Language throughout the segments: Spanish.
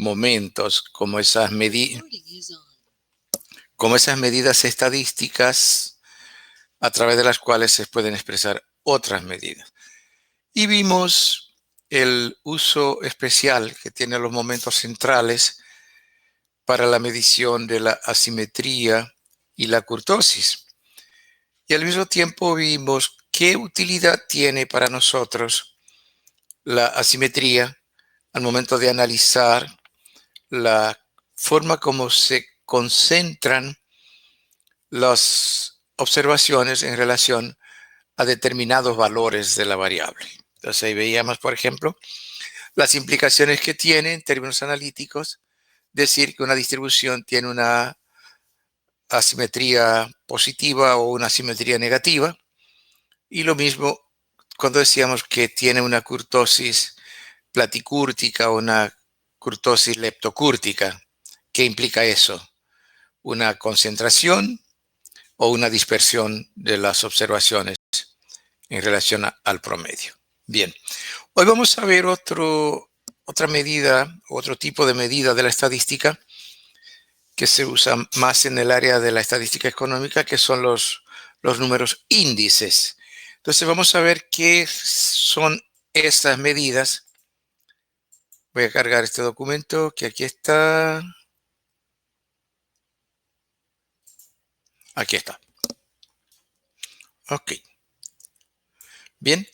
momentos, como esas medidas estadísticas a través de las cuales se pueden expresar otras medidas. Y vimos el uso especial que tienen los momentos centrales para la medición de la asimetría y la kurtosis. Y al mismo tiempo vimos qué utilidad tiene para nosotros la asimetría al momento de analizar la forma como se concentran las observaciones en relación a determinados valores de la variable. Entonces ahí veíamos, por ejemplo, las implicaciones que tiene en términos analíticos decir que una distribución tiene una asimetría positiva o una asimetría negativa. Y lo mismo cuando decíamos que tiene una kurtosis platicúrtica o una kurtosis leptocúrtica. ¿Qué implica eso? Una concentración o una dispersión de las observaciones en relación al promedio. Bien, hoy vamos a ver otra medida, otro tipo de medida de la estadística que se usa más en el área de la estadística económica, que son los números índices. Entonces vamos a ver qué son estas medidas. Voy a cargar este documento que aquí está. Aquí está. Ok. Bien.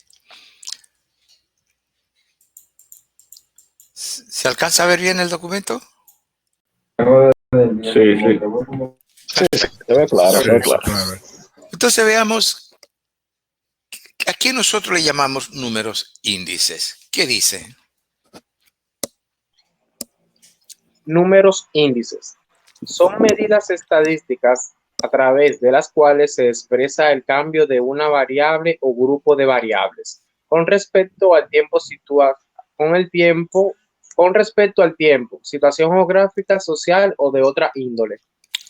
¿Se alcanza a ver bien el documento? Sí, sí. Sí, se ve claro, se ve claro. Entonces veamos a qué nosotros le llamamos números índices. ¿Qué dice? Números índices. Son medidas estadísticas a través de las cuales se expresa el cambio de una variable o grupo de variables con respecto al tiempo situación geográfica, social o de otra índole.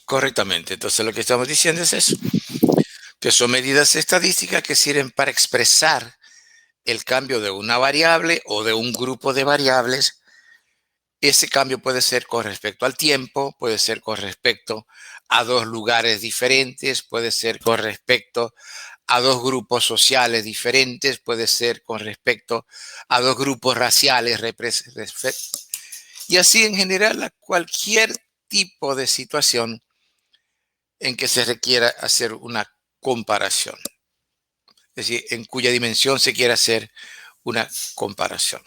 Correctamente. Entonces lo que estamos diciendo es eso, que son medidas estadísticas que sirven para expresar el cambio de una variable o de un grupo de variables. Ese cambio puede ser con respecto al tiempo, puede ser con respecto a dos lugares diferentes, puede ser con respecto a dos grupos sociales diferentes, puede ser con respecto a dos grupos raciales, y así en general a cualquier tipo de situación en que se requiera hacer una comparación, es decir, en cuya dimensión se quiera hacer una comparación.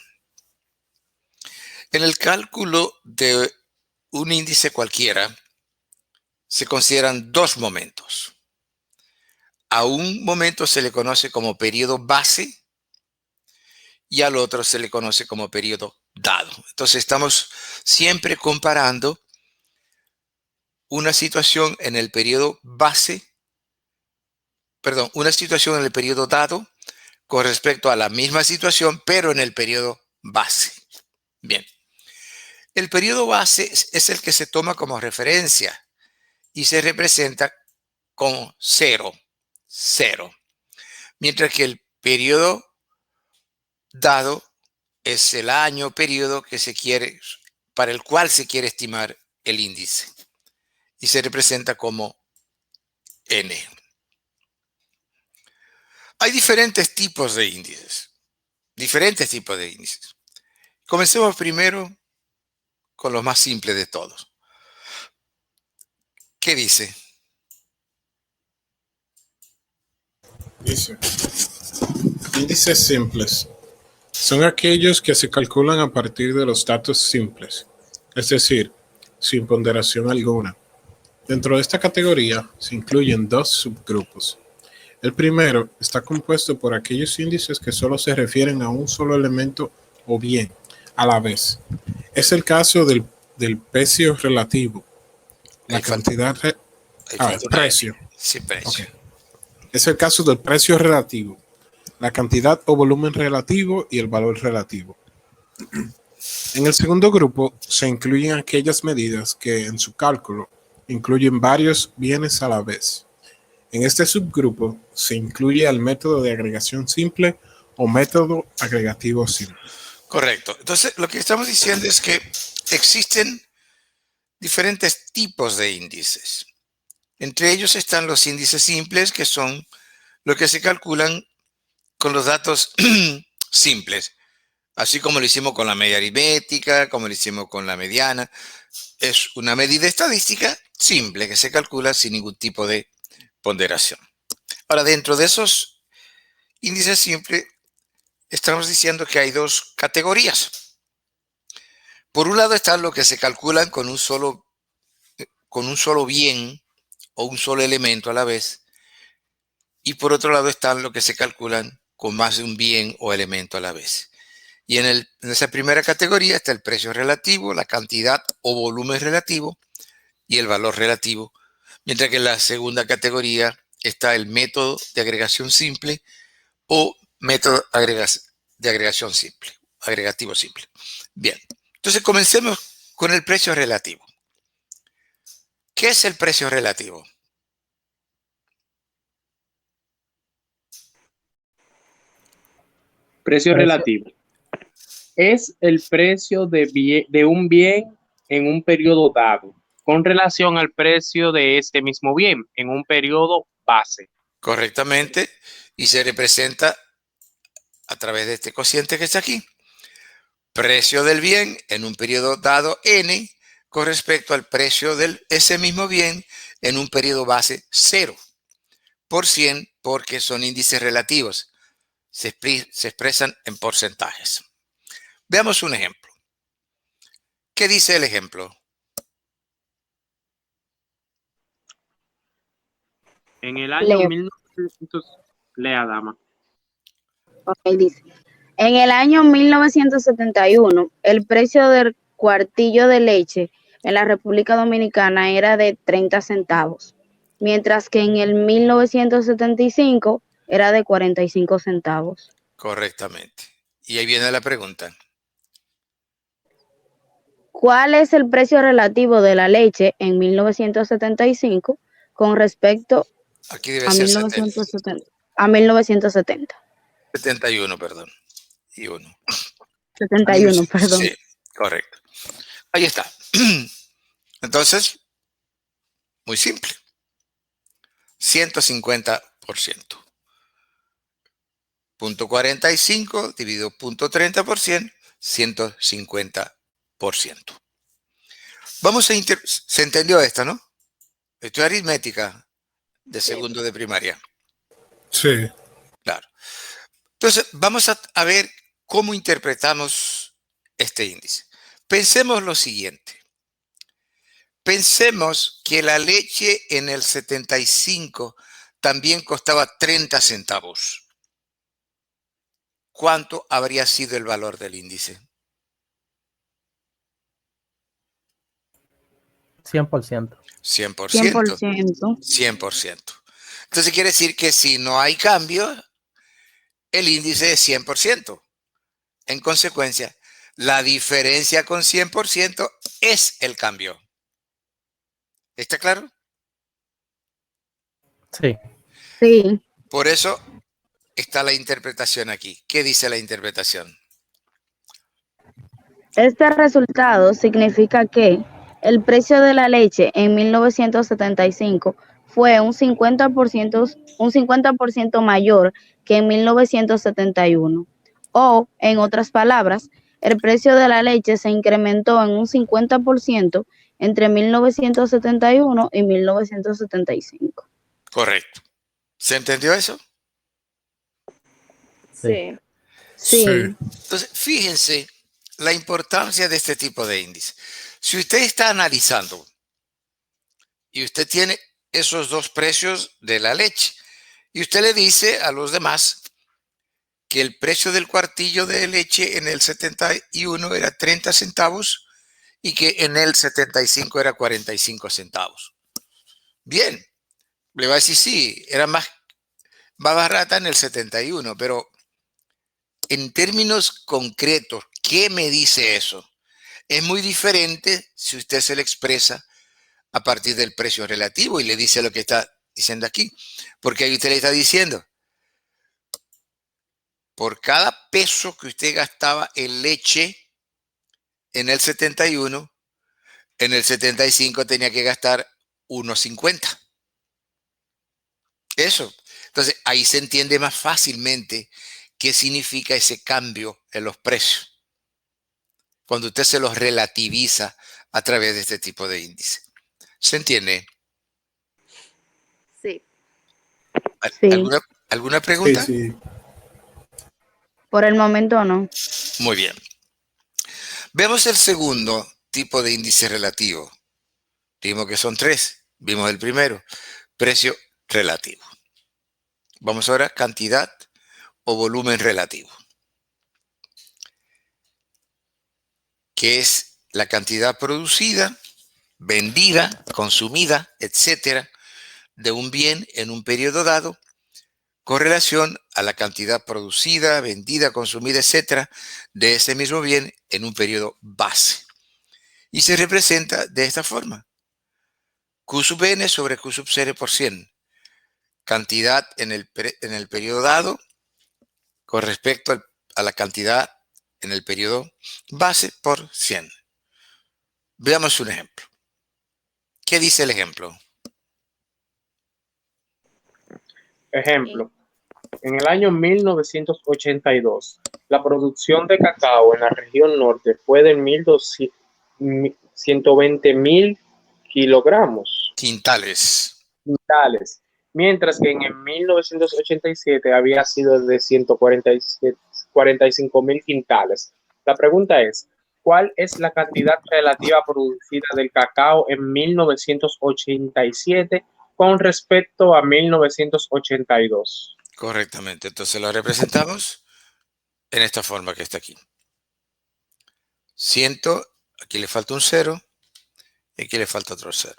En el cálculo de un índice cualquiera se consideran dos momentos. A un momento se le conoce como periodo base y al otro se le conoce como periodo dado. Entonces estamos siempre comparando una situación en el periodo una situación en el periodo dado con respecto a la misma situación, pero en el periodo base. Bien. El periodo base es el que se toma como referencia y se representa con 0. Mientras que el periodo dado es el año, periodo para el cual se quiere estimar el índice y se representa como n. Hay diferentes tipos de índices. Comencemos primero con los más simples de todos. ¿Qué dice? Dice, índices simples son aquellos que se calculan a partir de los datos simples, es decir, sin ponderación alguna. Dentro de esta categoría se incluyen dos subgrupos. El primero está compuesto por aquellos índices que solo se refieren a un solo elemento o bien a la vez. Es el caso del precio relativo. La cantidad... precio. Sí, precio. Okay. Es el caso del precio relativo, la cantidad o volumen relativo y el valor relativo. En el segundo grupo se incluyen aquellas medidas que en su cálculo incluyen varios bienes a la vez. En este subgrupo se incluye el método de agregación simple o método agregativo simple. Correcto. Entonces, lo que estamos diciendo es que existen diferentes tipos de índices. Entre ellos están los índices simples, que son los que se calculan con los datos simples, así como lo hicimos con la media aritmética, como lo hicimos con la mediana. Es una medida estadística simple que se calcula sin ningún tipo de ponderación. Ahora, dentro de esos índices simples, estamos diciendo que hay dos categorías. Por un lado están los que se calculan con un solo bien o un solo elemento a la vez. Y por otro lado están los que se calculan con más de un bien o elemento a la vez. Y en esa primera categoría está el precio relativo, la cantidad o volumen relativo y el valor relativo. Mientras que en la segunda categoría está el método de agregación simple o método de agregación simple, agregativo simple. Bien, entonces comencemos con el precio relativo. ¿Qué es el precio relativo? Precio relativo. Es el precio de un bien en un periodo dado, con relación al precio de este mismo bien en un periodo base. Correctamente, y se representa a través de este cociente que está aquí. Precio del bien en un periodo dado n con respecto al precio de ese mismo bien en un periodo base 0 por 100, porque son índices relativos. Se expresan en porcentajes. Veamos un ejemplo. ¿Qué dice el ejemplo? En el año Leo. 1900, lea dama. Ok, dice. En el año 1971, el precio del cuartillo de leche en la República Dominicana era de 30 centavos, mientras que en el 1975 era de 45 centavos. Correctamente. Y ahí viene la pregunta. ¿Cuál es el precio relativo de la leche en 1975 con respecto Aquí debe a ser 1970? 71, perdón. Y 1. 71, perdón. Sí, correcto. Ahí está. Entonces, muy simple. 150%. 0.45 dividido 0.30%, 150%. Vamos a ¿se entendió esta, no? Esto es aritmética de segundo de primaria. Sí. Claro. Entonces, vamos a ver cómo interpretamos este índice. Pensemos lo siguiente. Pensemos que la leche en el 75 también costaba 30 centavos. ¿Cuánto habría sido el valor del índice? 100%. 100%. 100%. 100%. Entonces quiere decir que si no hay cambio, el índice es 100%. En consecuencia, la diferencia con 100% es el cambio. ¿Está claro? Sí. Sí. Por eso está la interpretación aquí. ¿Qué dice la interpretación? Este resultado significa que el precio de la leche en 1975 fue un 50% mayor que en 1971. O, en otras palabras, el precio de la leche se incrementó en un 50% entre 1971 y 1975. Correcto. ¿Se entendió eso? Sí. Sí. Entonces, fíjense la importancia de este tipo de índice. Si usted está analizando y usted tiene esos dos precios de la leche y usted le dice a los demás que el precio del cuartillo de leche en el 71 era 30 centavos y que en el 75 era 45 centavos. Bien, le va a decir sí, era más barata en el 71, pero en términos concretos, ¿qué me dice eso? Es muy diferente si usted se le expresa a partir del precio relativo y le dice lo que está diciendo aquí. Porque ahí usted le está diciendo, por cada peso que usted gastaba en leche en el 71, en el 75 tenía que gastar 1.50. Eso. Entonces, ahí se entiende más fácilmente qué significa ese cambio en los precios, cuando usted se los relativiza a través de este tipo de índice. ¿Se entiende? Sí. Sí. ¿Alguna Sí, pregunta? sí. Por el momento no. Muy bien. Vemos el segundo tipo de índice relativo. Vimos que son 3. Vimos el primero, precio relativo. Vamos ahora a cantidad o volumen relativo, que es la cantidad producida, vendida, consumida, etcétera, de un bien en un periodo dado, con relación a la cantidad producida, vendida, consumida, etcétera, de ese mismo bien en un periodo base. Y se representa de esta forma. Q sub n sobre Q sub 0 por 100. Cantidad en el periodo dado con respecto a la cantidad en el periodo base por 100. Veamos un ejemplo. ¿Qué dice el ejemplo? Ejemplo, en el año 1982, la producción de cacao en la región norte fue de 120.000 kilogramos Quintales. quintales, mientras que en el 1987 había sido de 145.000 quintales. La pregunta es, ¿cuál es la cantidad relativa producida del cacao en 1987 con respecto a 1982? Correctamente. Entonces lo representamos en esta forma que está aquí. 100, aquí le falta un 0 y aquí le falta otro 0.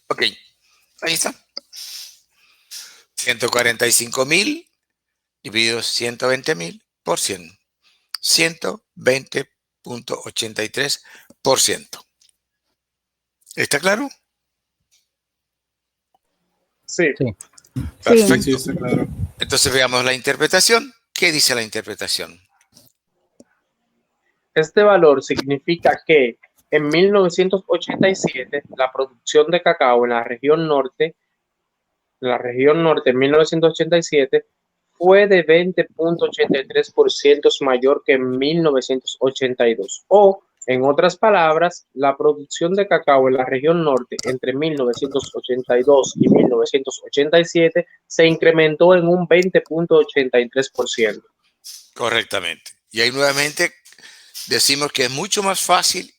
Ok, ahí está. 145.000 dividido 120.000 por 100. 120.83%. ¿Está claro? Sí. Sí. Perfecto. Sí, está claro. Entonces veamos la interpretación. ¿Qué dice la interpretación? Este valor significa que en 1987 la producción de cacao en la región norte en 1987 fue de 20.83% mayor que en 1982. O, en otras palabras, la producción de cacao en la región norte entre 1982 y 1987 se incrementó en un 20.83%. Correctamente. Y ahí nuevamente decimos que es mucho más fácil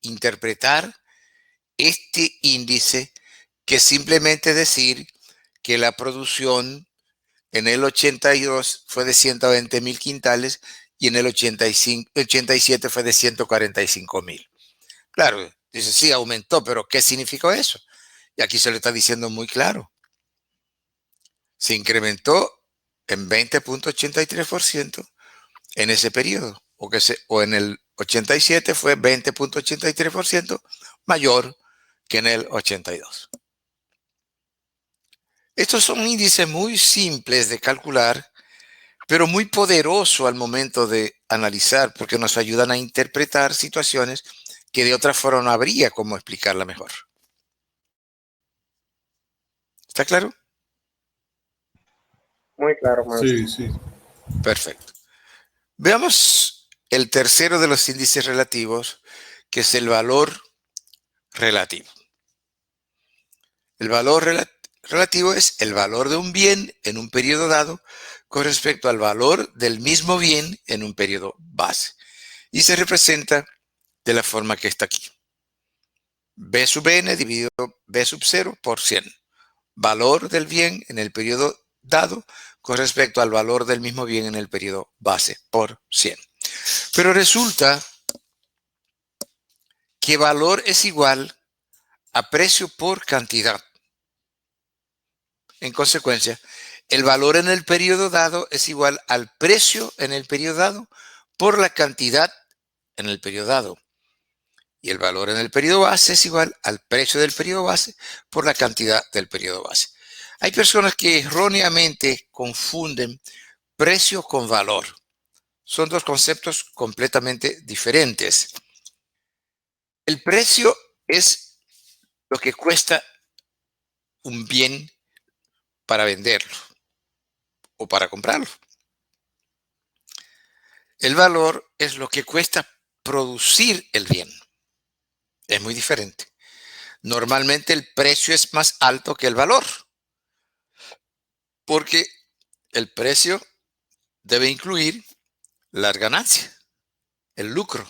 interpretar este índice que simplemente decir que la producción en el 82 fue de 120.000 quintales y en el 87 fue de 145.000. Claro, dice, sí, aumentó, pero ¿qué significó eso? Y aquí se lo está diciendo muy claro. Se incrementó en 20.83% en ese periodo, o en el 87 fue 20.83% mayor que en el 82. Estos son índices muy simples de calcular, pero muy poderosos al momento de analizar, porque nos ayudan a interpretar situaciones que de otra forma no habría cómo explicarla mejor. ¿Está claro? Muy claro, maestro. Sí, sí. Perfecto. Veamos el tercero de los índices relativos, que es el valor relativo. El valor relativo es el valor de un bien en un periodo dado con respecto al valor del mismo bien en un periodo base. Y se representa de la forma que está aquí. B sub n dividido B sub 0 por 100. Valor del bien en el periodo dado con respecto al valor del mismo bien en el periodo base por 100. Pero resulta que valor es igual a precio por cantidad. En consecuencia, el valor en el periodo dado es igual al precio en el periodo dado por la cantidad en el periodo dado. Y el valor en el periodo base es igual al precio del periodo base por la cantidad del periodo base. Hay personas que erróneamente confunden precio con valor. Son dos conceptos completamente diferentes. El precio es lo que cuesta un bien para venderlo o para comprarlo. El valor es lo que cuesta producir el bien. Es muy diferente. Normalmente el precio es más alto que el valor, porque el precio debe incluir las ganancias, el lucro.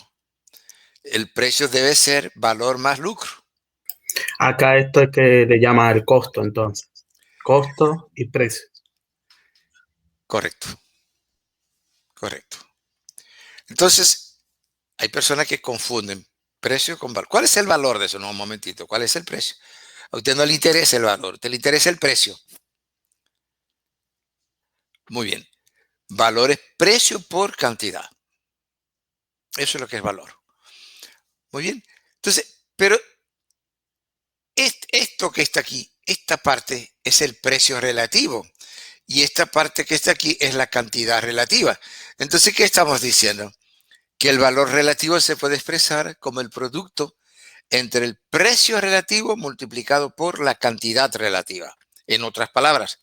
El precio debe ser valor más lucro. Acá esto es que le llama el costo, entonces. Costo y precio. Correcto. Correcto. Entonces, hay personas que confunden precio con valor. ¿Cuál es el valor de eso? No, un momentito. ¿Cuál es el precio? A usted no le interesa el valor, a usted le interesa el precio. Muy bien. Valor es precio por cantidad. Eso es lo que es valor. Muy bien. Entonces, pero esto que está aquí, esta parte es el precio relativo. Y esta parte que está aquí es la cantidad relativa. Entonces, ¿qué estamos diciendo? Que el valor relativo se puede expresar como el producto entre el precio relativo multiplicado por la cantidad relativa. En otras palabras,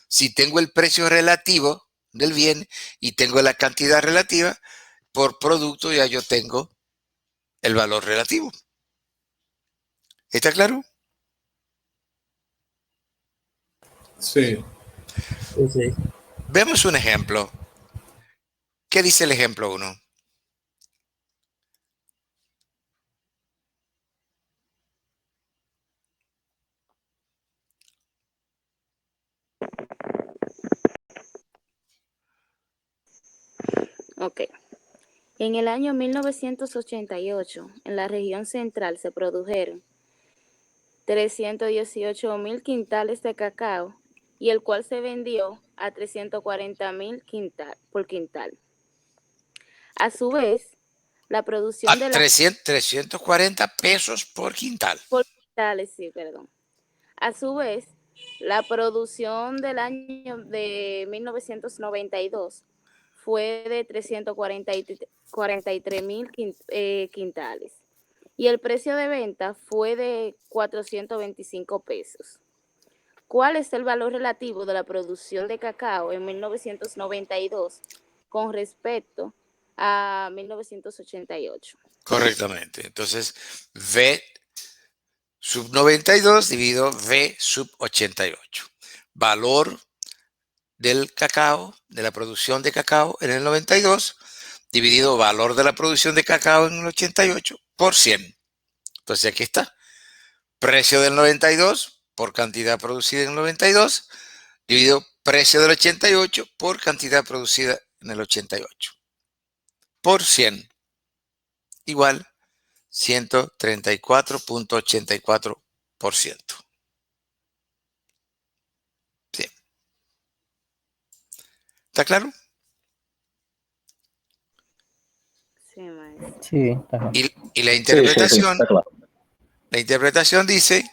si tengo el precio relativo del bien y tengo la cantidad relativa, por producto ya yo tengo el valor relativo. ¿Está claro? Sí. Sí. Vemos un ejemplo. ¿Qué dice el ejemplo 1? Ok. En el año 1988, en la región central se produjeron 318.000 quintales de cacao y el cual se vendió a 340.000 por quintal. A su vez, la producción de 340 pesos por quintal. por quintales, sí, perdón. A su vez, la producción del año de 1992 fue de 343.000 quintales y el precio de venta fue de 425 pesos. ¿Cuál es el valor relativo de la producción de cacao en 1992 con respecto a 1988? Correctamente. Entonces, V sub 92 dividido V sub 88. Valor del cacao, de la producción de cacao en el 92, dividido valor de la producción de cacao en el 88 por 100. Entonces aquí está. Precio del 92 por cantidad producida en el 92, dividido precio del 88 por cantidad producida en el 88. Por 100. Igual 134.84%. Bien. ¿Está claro? Sí, maestro. Sí, está claro. Y la Sí, interpretación, está claro. la interpretación dice,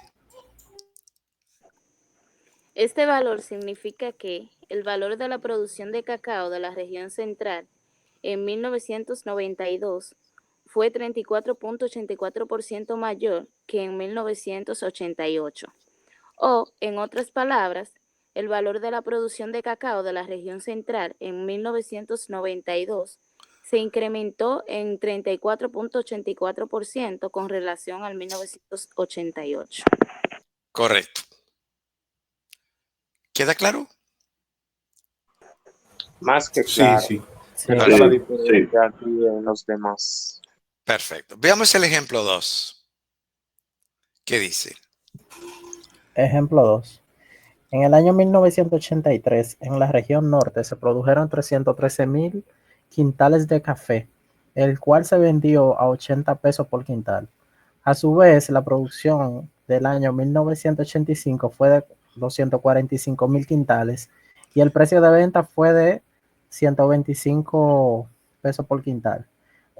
Este valor significa que el valor de la producción de cacao de la región central en 1992 fue 34.84% mayor que en 1988. O, en otras palabras, el valor de la producción de cacao de la región central en 1992 se incrementó en 34.84% con relación al 1988. correcto. ¿Queda claro? Más que Sí, claro. sí. Sí. Está la diferencia aquí en los demás. Perfecto. Veamos el ejemplo 2. ¿Qué dice? Ejemplo 2. En el año 1983, en la región norte, se produjeron 313.000 quintales de café, el cual se vendió a 80 pesos por quintal. A su vez, la producción del año 1985 fue de 245.000 quintales y el precio de venta fue de 125 pesos por quintal.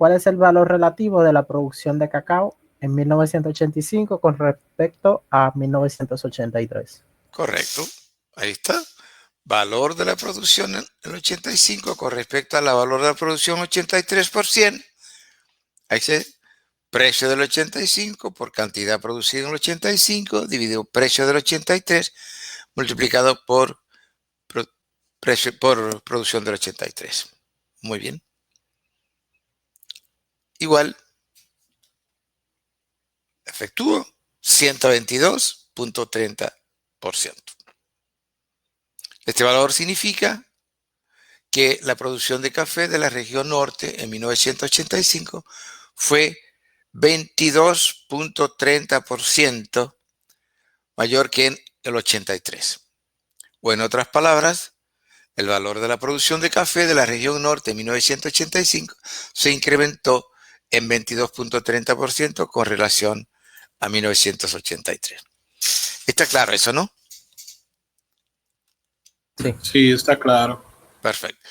¿Cuál es el valor relativo de la producción de cacao en 1985 con respecto a 1983? Correcto. Ahí está. Valor de la producción en el 85 con respecto al valor de la producción 83%. Ahí se precio del 85 por cantidad producida en el 85 dividido precio del 83 multiplicado por precio por producción del 83. Muy bien. Igual, efectúo 122.30%. Este valor significa que la producción de café de la región norte en 1985 fue 22.30% mayor que en el 83. O en otras palabras, el valor de la producción de café de la región norte en 1985 se incrementó en 22.30% con relación a 1983. ¿Está claro eso, no? Sí, está claro. Perfecto.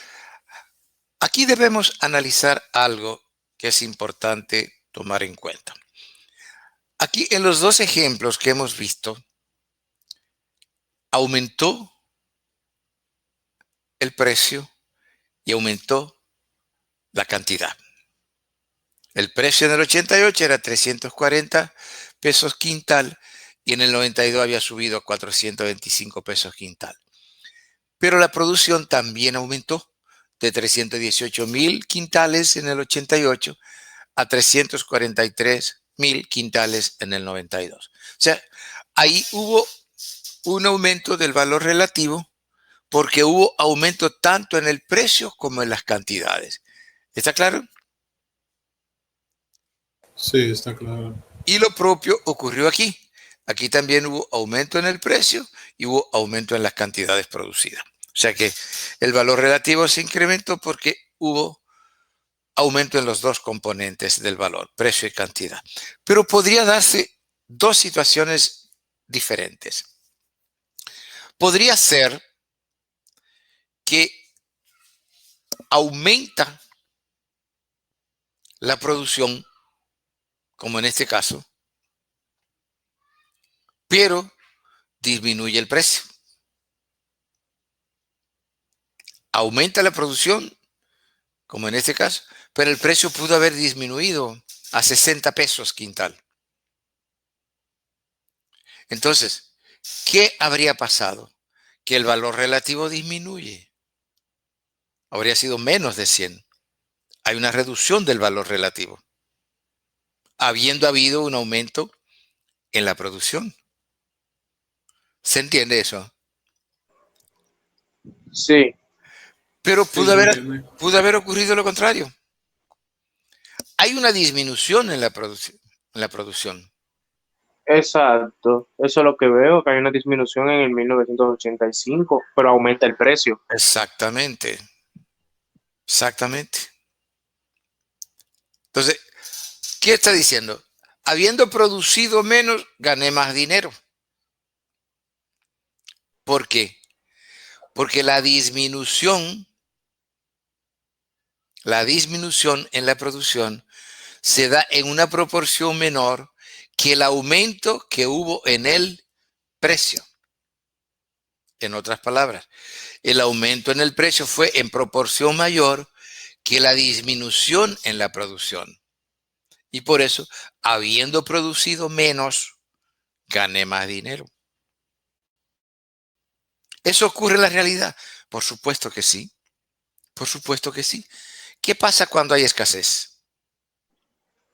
Aquí debemos analizar algo que es importante tomar en cuenta. Aquí en los dos ejemplos que hemos visto, aumentó el precio y aumentó la cantidad. El precio en el 88 era 340 pesos quintal y en el 92 había subido a 425 pesos quintal. Pero la producción también aumentó de 318,000 quintales en el 88 a 343,000 quintales en el 92. O sea, ahí hubo un aumento del valor relativo porque hubo aumento tanto en el precio como en las cantidades. ¿Está claro? Sí, está claro. Y lo propio ocurrió aquí. Aquí también hubo aumento en el precio y hubo aumento en las cantidades producidas. O sea que el valor relativo se incrementó porque hubo aumento en los dos componentes del valor, precio y cantidad. Pero podría darse dos situaciones diferentes. Podría ser que aumenta la producción, como en este caso, pero disminuye el precio. Aumenta la producción, como en este caso, pero el precio pudo haber disminuido a 60 pesos quintal. Entonces, ¿qué habría pasado? Que el valor relativo disminuye. Habría sido menos de 100. Hay una reducción del valor relativo, habiendo habido un aumento en la producción. ¿Se entiende eso? Sí, Pero Sí, se entiende. pudo haber ocurrido lo contrario. Hay una disminución en la producción. exacto. Eso es lo que veo, que hay una disminución en el 1985, pero aumenta el precio. Exactamente. Exactamente. Entonces, ¿qué está diciendo? Habiendo producido menos, gané más dinero. ¿Por qué? Porque la disminución en la producción se da en una proporción menor que el aumento que hubo en el precio. En otras palabras, el aumento en el precio fue en proporción mayor que la disminución en la producción. Y por eso, habiendo producido menos, gané más dinero. ¿Eso ocurre en la realidad? Por supuesto que sí. Por supuesto que sí. ¿Qué pasa cuando hay escasez?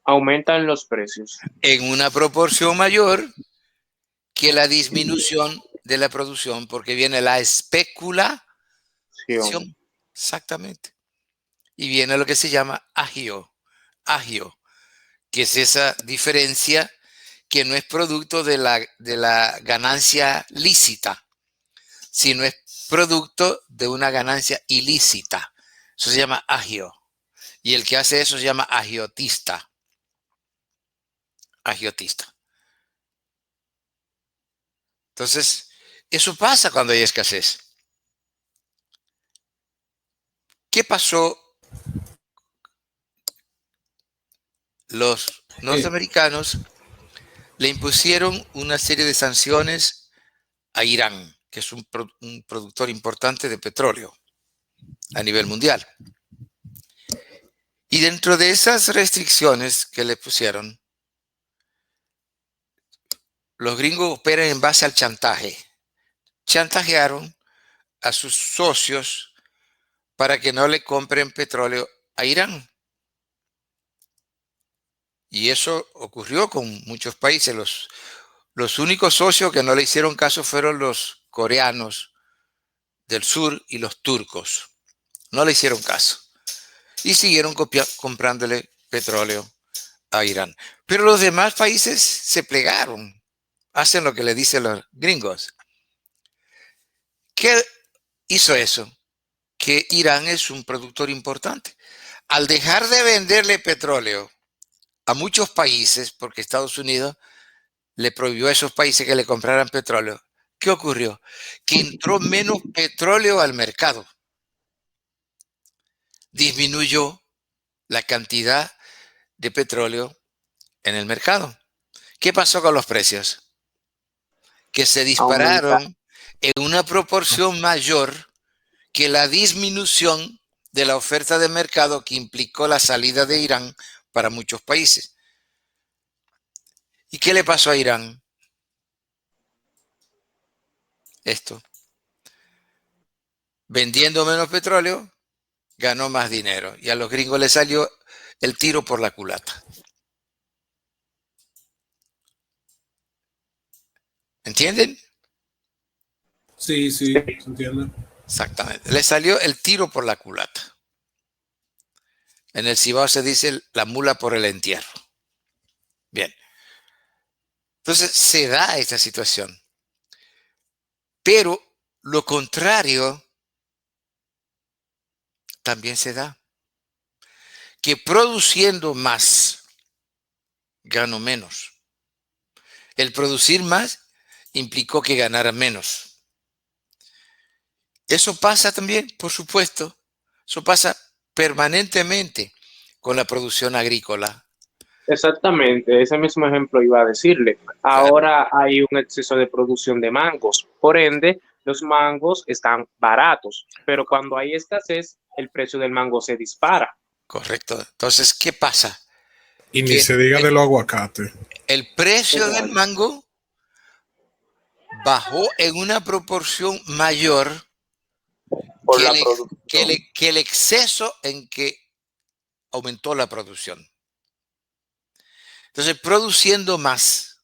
Aumentan los precios. En una proporción mayor que la disminución de la producción, porque viene la especulación. Sí. Exactamente. Y viene lo que se llama agio, que es esa diferencia que no es producto de la ganancia lícita, sino es producto de una ganancia ilícita. Eso se llama agio. Y el que hace eso se llama agiotista. Agiotista. Entonces, eso pasa cuando hay escasez. ¿Qué pasó los norteamericanos le impusieron una serie de sanciones a Irán, que es un productor importante de petróleo a nivel mundial. Y dentro de esas restricciones que le pusieron, los gringos operan en base al chantaje. Chantajearon a sus socios para que no le compren petróleo a Irán. Y eso ocurrió con muchos países. Los únicos socios que no le hicieron caso fueron los coreanos del sur y los turcos. No le hicieron caso. Y siguieron comprándole petróleo a Irán. Pero los demás países se plegaron. Hacen lo que le dicen los gringos. ¿Qué hizo eso? Que Irán es un productor importante. Al dejar de venderle petróleo a muchos países, porque Estados Unidos le prohibió a esos países que le compraran petróleo, ¿qué ocurrió? Que entró menos petróleo al mercado. Disminuyó la cantidad de petróleo en el mercado. ¿Qué pasó con los precios? Que se dispararon en una proporción mayor que la disminución de la oferta de mercado que implicó la salida de Irán para muchos países. ¿Y qué le pasó a Irán? Esto. Vendiendo menos petróleo, ganó más dinero. Y a los gringos les salió el tiro por la culata. ¿Entienden? Sí, sí, entiendo. Exactamente. Le salió el tiro por la culata. En el Cibao se dice la mula por el entierro. Bien. Entonces se da esta situación. Pero lo contrario también se da. Que produciendo más, gano menos. El producir más implicó que ganara menos. Eso pasa también, por supuesto. Eso pasa permanentemente con la producción agrícola. Exactamente, ese mismo ejemplo iba a decirle. Ahora hay un exceso de producción de mangos, por ende, los mangos están baratos, pero cuando hay escasez, el precio del mango se dispara. Correcto. Entonces, ¿qué pasa? Y ni se diga de los aguacates. El precio del mango bajó en una proporción mayor Por que la el, producción. que el exceso en que aumentó la producción. Entonces, produciendo más,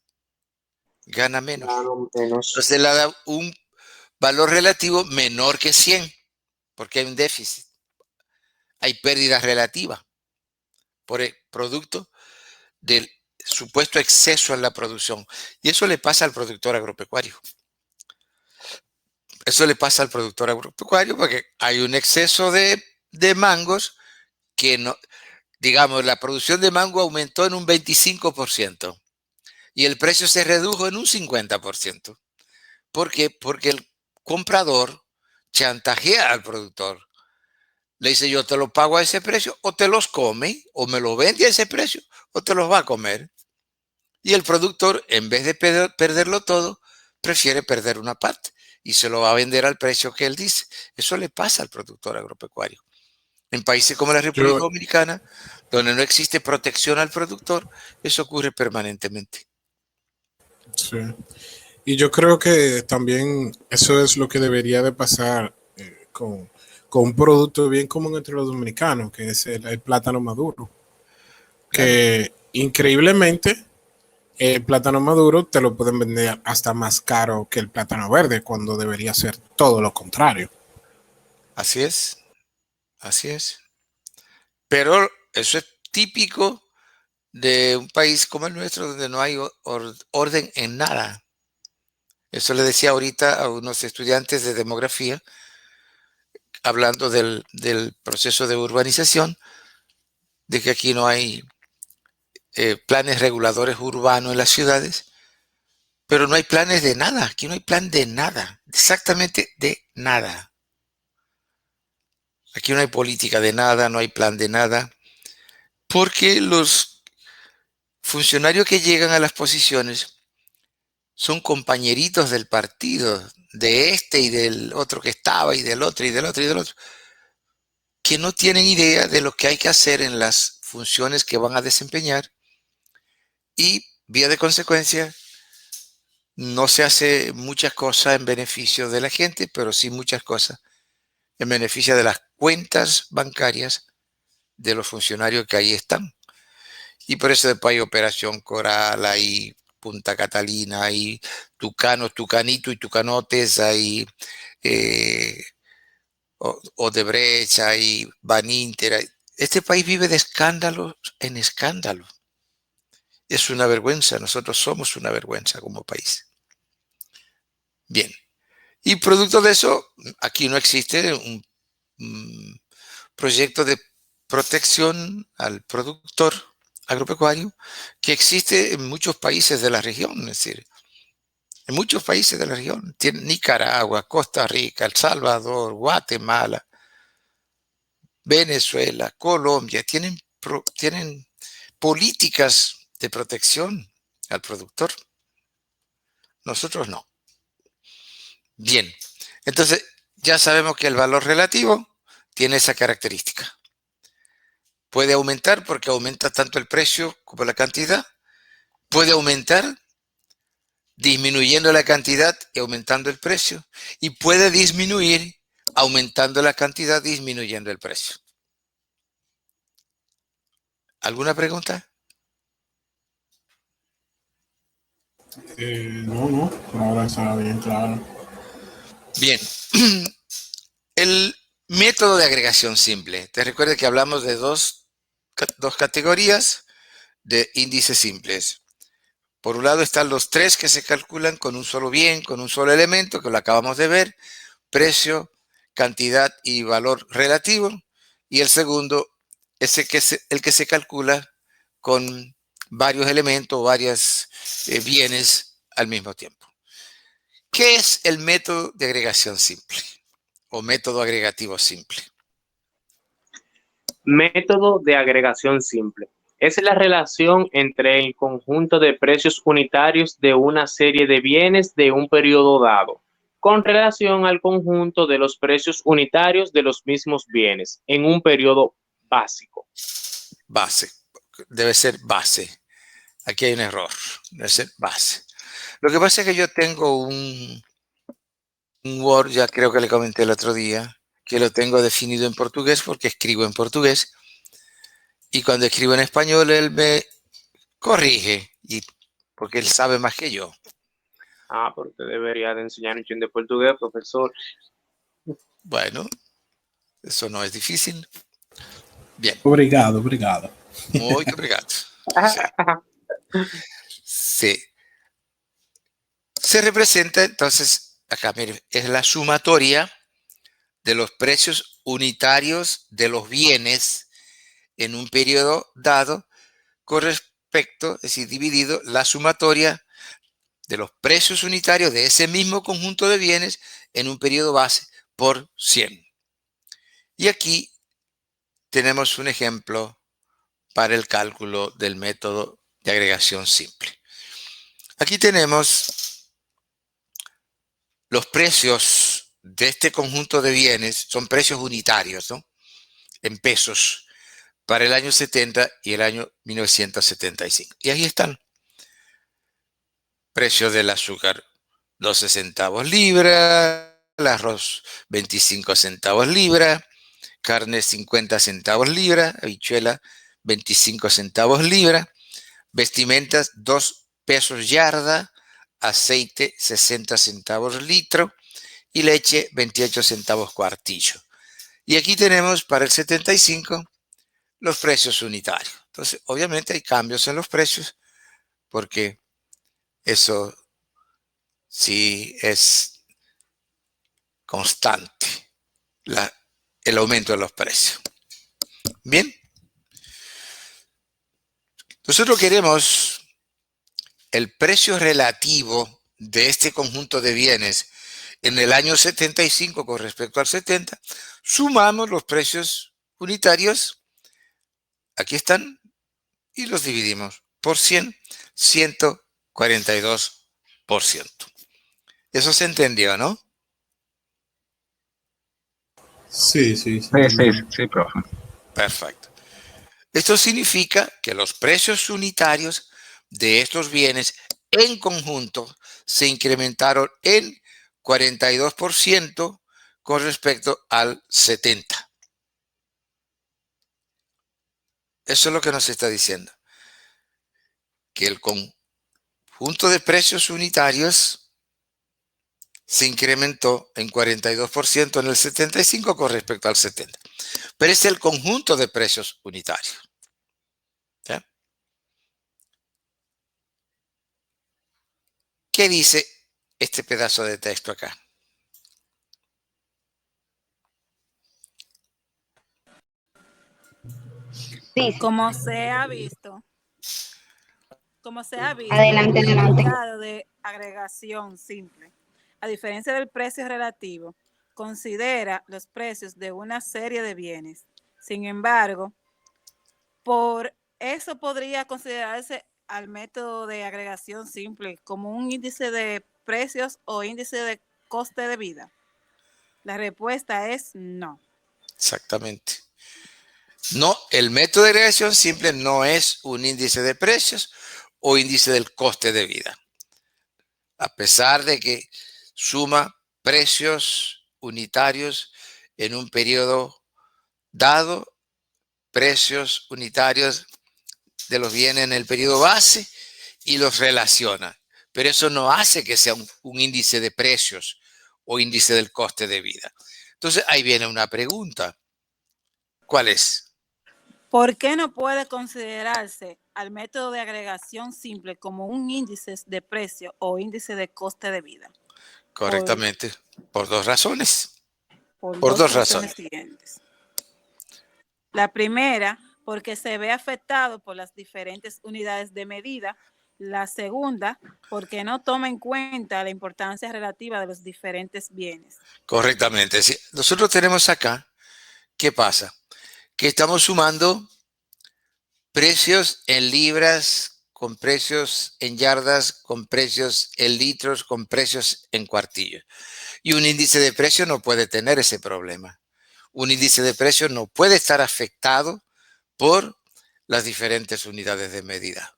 gana menos. Gano menos. Entonces, le da un valor relativo menor que 100, porque hay un déficit. Hay pérdida relativa por el producto del supuesto exceso en la producción. Y eso le pasa al productor agropecuario. Eso le pasa al productor agropecuario porque hay un exceso de mangos que no, digamos, la producción de mango aumentó en un 25% y el precio se redujo en un 50%. ¿Por qué? Porque el comprador chantajea al productor. Le dice, yo te lo pago a ese precio o te los come, o me lo vende a ese precio o te los va a comer. Y el productor, en vez de perderlo todo, prefiere perder una parte y se lo va a vender al precio que él dice. Eso le pasa al productor agropecuario. En países como la República Dominicana, donde no existe protección al productor, eso ocurre permanentemente. Sí. Y yo creo que también eso es lo que debería de pasar con un producto bien común entre los dominicanos, que es el plátano maduro. Claro. Que increíblemente el plátano maduro te lo pueden vender hasta más caro que el plátano verde, cuando debería ser todo lo contrario. Así es. Así es. Pero eso es típico de un país como el nuestro, donde no hay orden en nada. Eso le decía ahorita a unos estudiantes de demografía, hablando del proceso de urbanización, de que aquí no hay planes reguladores urbanos en las ciudades, pero no hay planes de nada. Aquí no hay plan de nada, exactamente de nada. Aquí no hay política de nada, no hay plan de nada, porque los funcionarios que llegan a las posiciones son compañeritos del partido, de este y del otro que estaba, y del otro, y del otro, y del otro, que no tienen idea de lo que hay que hacer en las funciones que van a desempeñar y, vía de consecuencia, no se hace muchas cosas en beneficio de la gente, pero sí muchas cosas en beneficio de las cuentas bancarias de los funcionarios que ahí están. Y por eso después hay Operación Coral, hay Punta Catalina, hay Tucanos, Tucanito y Tucanotes, hay Odebrecht, hay Baninter. Este país vive de escándalos en escándalos. Es una vergüenza, nosotros somos una vergüenza como país. Bien, y producto de eso, aquí no existe un proyecto de protección al productor agropecuario que existe en muchos países de la región, es decir, en muchos países de la región, Nicaragua, Costa Rica, El Salvador, Guatemala, Venezuela, Colombia, tienen políticas de protección al productor. Nosotros no. Bien, entonces ya sabemos que el valor relativo tiene esa característica. Puede aumentar porque aumenta tanto el precio como la cantidad. Puede aumentar disminuyendo la cantidad y aumentando el precio. Y puede disminuir aumentando la cantidad, disminuyendo el precio. ¿Alguna pregunta? No, ahora está bien claro. Bien. El método de agregación simple. Te recuerdo que hablamos de dos categorías de índices simples. Por un lado están los tres que se calculan con un solo bien, con un solo elemento, que lo acabamos de ver, precio, cantidad y valor relativo. Y el segundo es el que se calcula con varios elementos, varios bienes al mismo tiempo. ¿Qué es el método de agregación simple o método agregativo simple? Método de agregación simple. Es la relación entre el conjunto de precios unitarios de una serie de bienes de un periodo dado, con relación al conjunto de los precios unitarios de los mismos bienes en un periodo básico. Base. Debe ser base. Aquí hay un error. Debe ser base. Lo que pasa es que yo tengo un Word, ya creo que le comenté el otro día, que lo tengo definido en portugués porque escribo en portugués. Y cuando escribo en español, él me corrige, porque él sabe más que yo. Pero usted debería de enseñar un chin de portugués, profesor. Bueno, eso no es difícil. Bien. Obrigado. Muy obrigado. Sí. Se representa entonces, acá mire, es la sumatoria de los precios unitarios de los bienes en un periodo dado con respecto, es decir, dividido la sumatoria de los precios unitarios de ese mismo conjunto de bienes en un periodo base por 100. Y aquí tenemos un ejemplo para el cálculo del método de agregación simple. Aquí tenemos los precios de este conjunto de bienes, son precios unitarios, ¿no? En pesos, para el año 70 y el año 1975. Y ahí están. Precio del azúcar, 12 centavos libra, el arroz, 25 centavos libra, carne, 50 centavos libra, habichuela, 25 centavos libra, vestimentas, 2 pesos yarda, aceite, 60 centavos litro y leche, 28 centavos cuartillo. Y aquí tenemos para el 75 los precios unitarios. Entonces, obviamente hay cambios en los precios porque eso sí es constante, el aumento de los precios. Bien. Nosotros queremos el precio relativo de este conjunto de bienes en el año 75 con respecto al 70. Sumamos los precios unitarios, aquí están, y los dividimos por 100, 142%. Eso se entendió, ¿no? Sí, Sí, profe. Perfecto. Esto significa que los precios unitarios de estos bienes en conjunto se incrementaron en 42% con respecto al 70%. Eso es lo que nos está diciendo. Que el conjunto de precios unitarios se incrementó en 42% en el 75% con respecto al 70%. Pero es el conjunto de precios unitarios. ¿Ya? ¿Qué dice este pedazo de texto acá? Sí, Como se ha visto, adelante, el adelante. mercado de agregación simple, a diferencia del precio relativo, considera los precios de una serie de bienes. Sin embargo, por eso podría considerarse al método de agregación simple como un índice de precios o índice de coste de vida. La respuesta es no. Exactamente. No, el método de agregación simple no es un índice de precios o índice del coste de vida. A pesar de que suma precios unitarios en un periodo dado, precios unitarios de los bienes en el periodo base y los relaciona. Pero eso no hace que sea un índice de precios o índice del coste de vida. Entonces ahí viene una pregunta. ¿Cuál es? ¿Por qué no puede considerarse al método de agregación simple como un índice de precio o índice de coste de vida? Correctamente, por dos razones. Por Por dos dos razones razones. siguientes. La primera, porque se ve afectado por las diferentes unidades de medida. La segunda, porque no toma en cuenta la importancia relativa de los diferentes bienes. Correctamente. Sí, nosotros tenemos acá, ¿qué pasa? Que estamos sumando precios en libras, con precios en yardas, con precios en litros, con precios en cuartillos. Y un índice de precio no puede tener ese problema. Un índice de precio no puede estar afectado por las diferentes unidades de medida.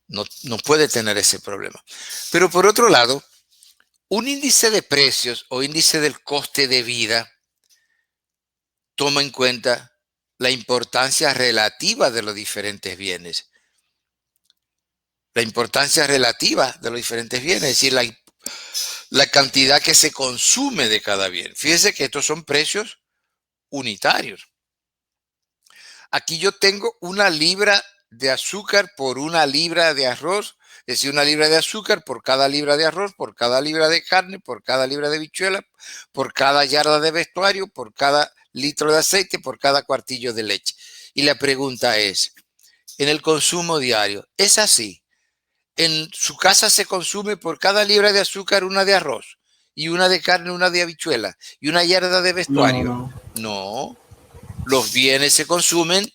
No puede tener ese problema. Pero por otro lado, un índice de precios o índice del coste de vida toma en cuenta la importancia relativa de los diferentes bienes. La importancia relativa de los diferentes bienes, es decir, la cantidad que se consume de cada bien. Fíjense que estos son precios unitarios. Aquí yo tengo una libra de azúcar por una libra de arroz, es decir, una libra de azúcar por cada libra de arroz, por cada libra de carne, por cada libra de habichuela, por cada yarda de vestuario, por cada litro de aceite, por cada cuartillo de leche. Y la pregunta es, en el consumo diario, ¿es así? En su casa se consume por cada libra de azúcar una de arroz, y una de carne, una de habichuela, y una yarda de vestuario. No, los bienes se consumen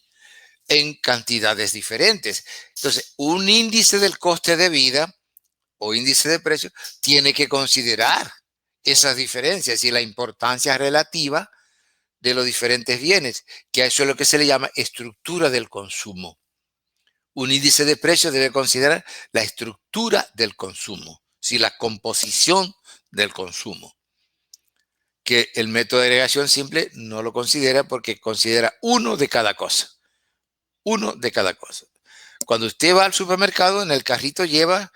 en cantidades diferentes. Entonces, un índice del coste de vida o índice de precio tiene que considerar esas diferencias y la importancia relativa de los diferentes bienes, que a eso es lo que se le llama estructura del consumo. Un índice de precio debe considerar la estructura del consumo, si la composición del consumo, que el método de agregación simple no lo considera porque considera uno de cada cosa. Uno de cada cosa. Cuando usted va al supermercado, en el carrito lleva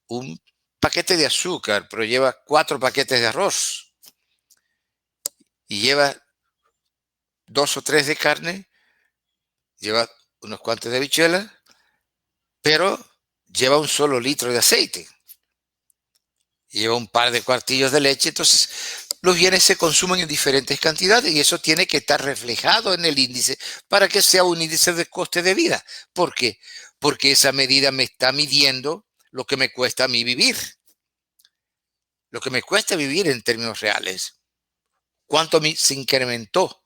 un paquete de azúcar, pero lleva 4 paquetes de arroz y lleva 2 o 3 de carne, lleva unos cuantos de habichuelas, pero lleva un solo litro de aceite. Lleva un par de cuartillos de leche, entonces los bienes se consumen en diferentes cantidades y eso tiene que estar reflejado en el índice para que sea un índice de coste de vida. ¿Por qué? Porque esa medida me está midiendo lo que me cuesta a mí vivir. Lo que me cuesta vivir en términos reales. ¿Cuánto se incrementó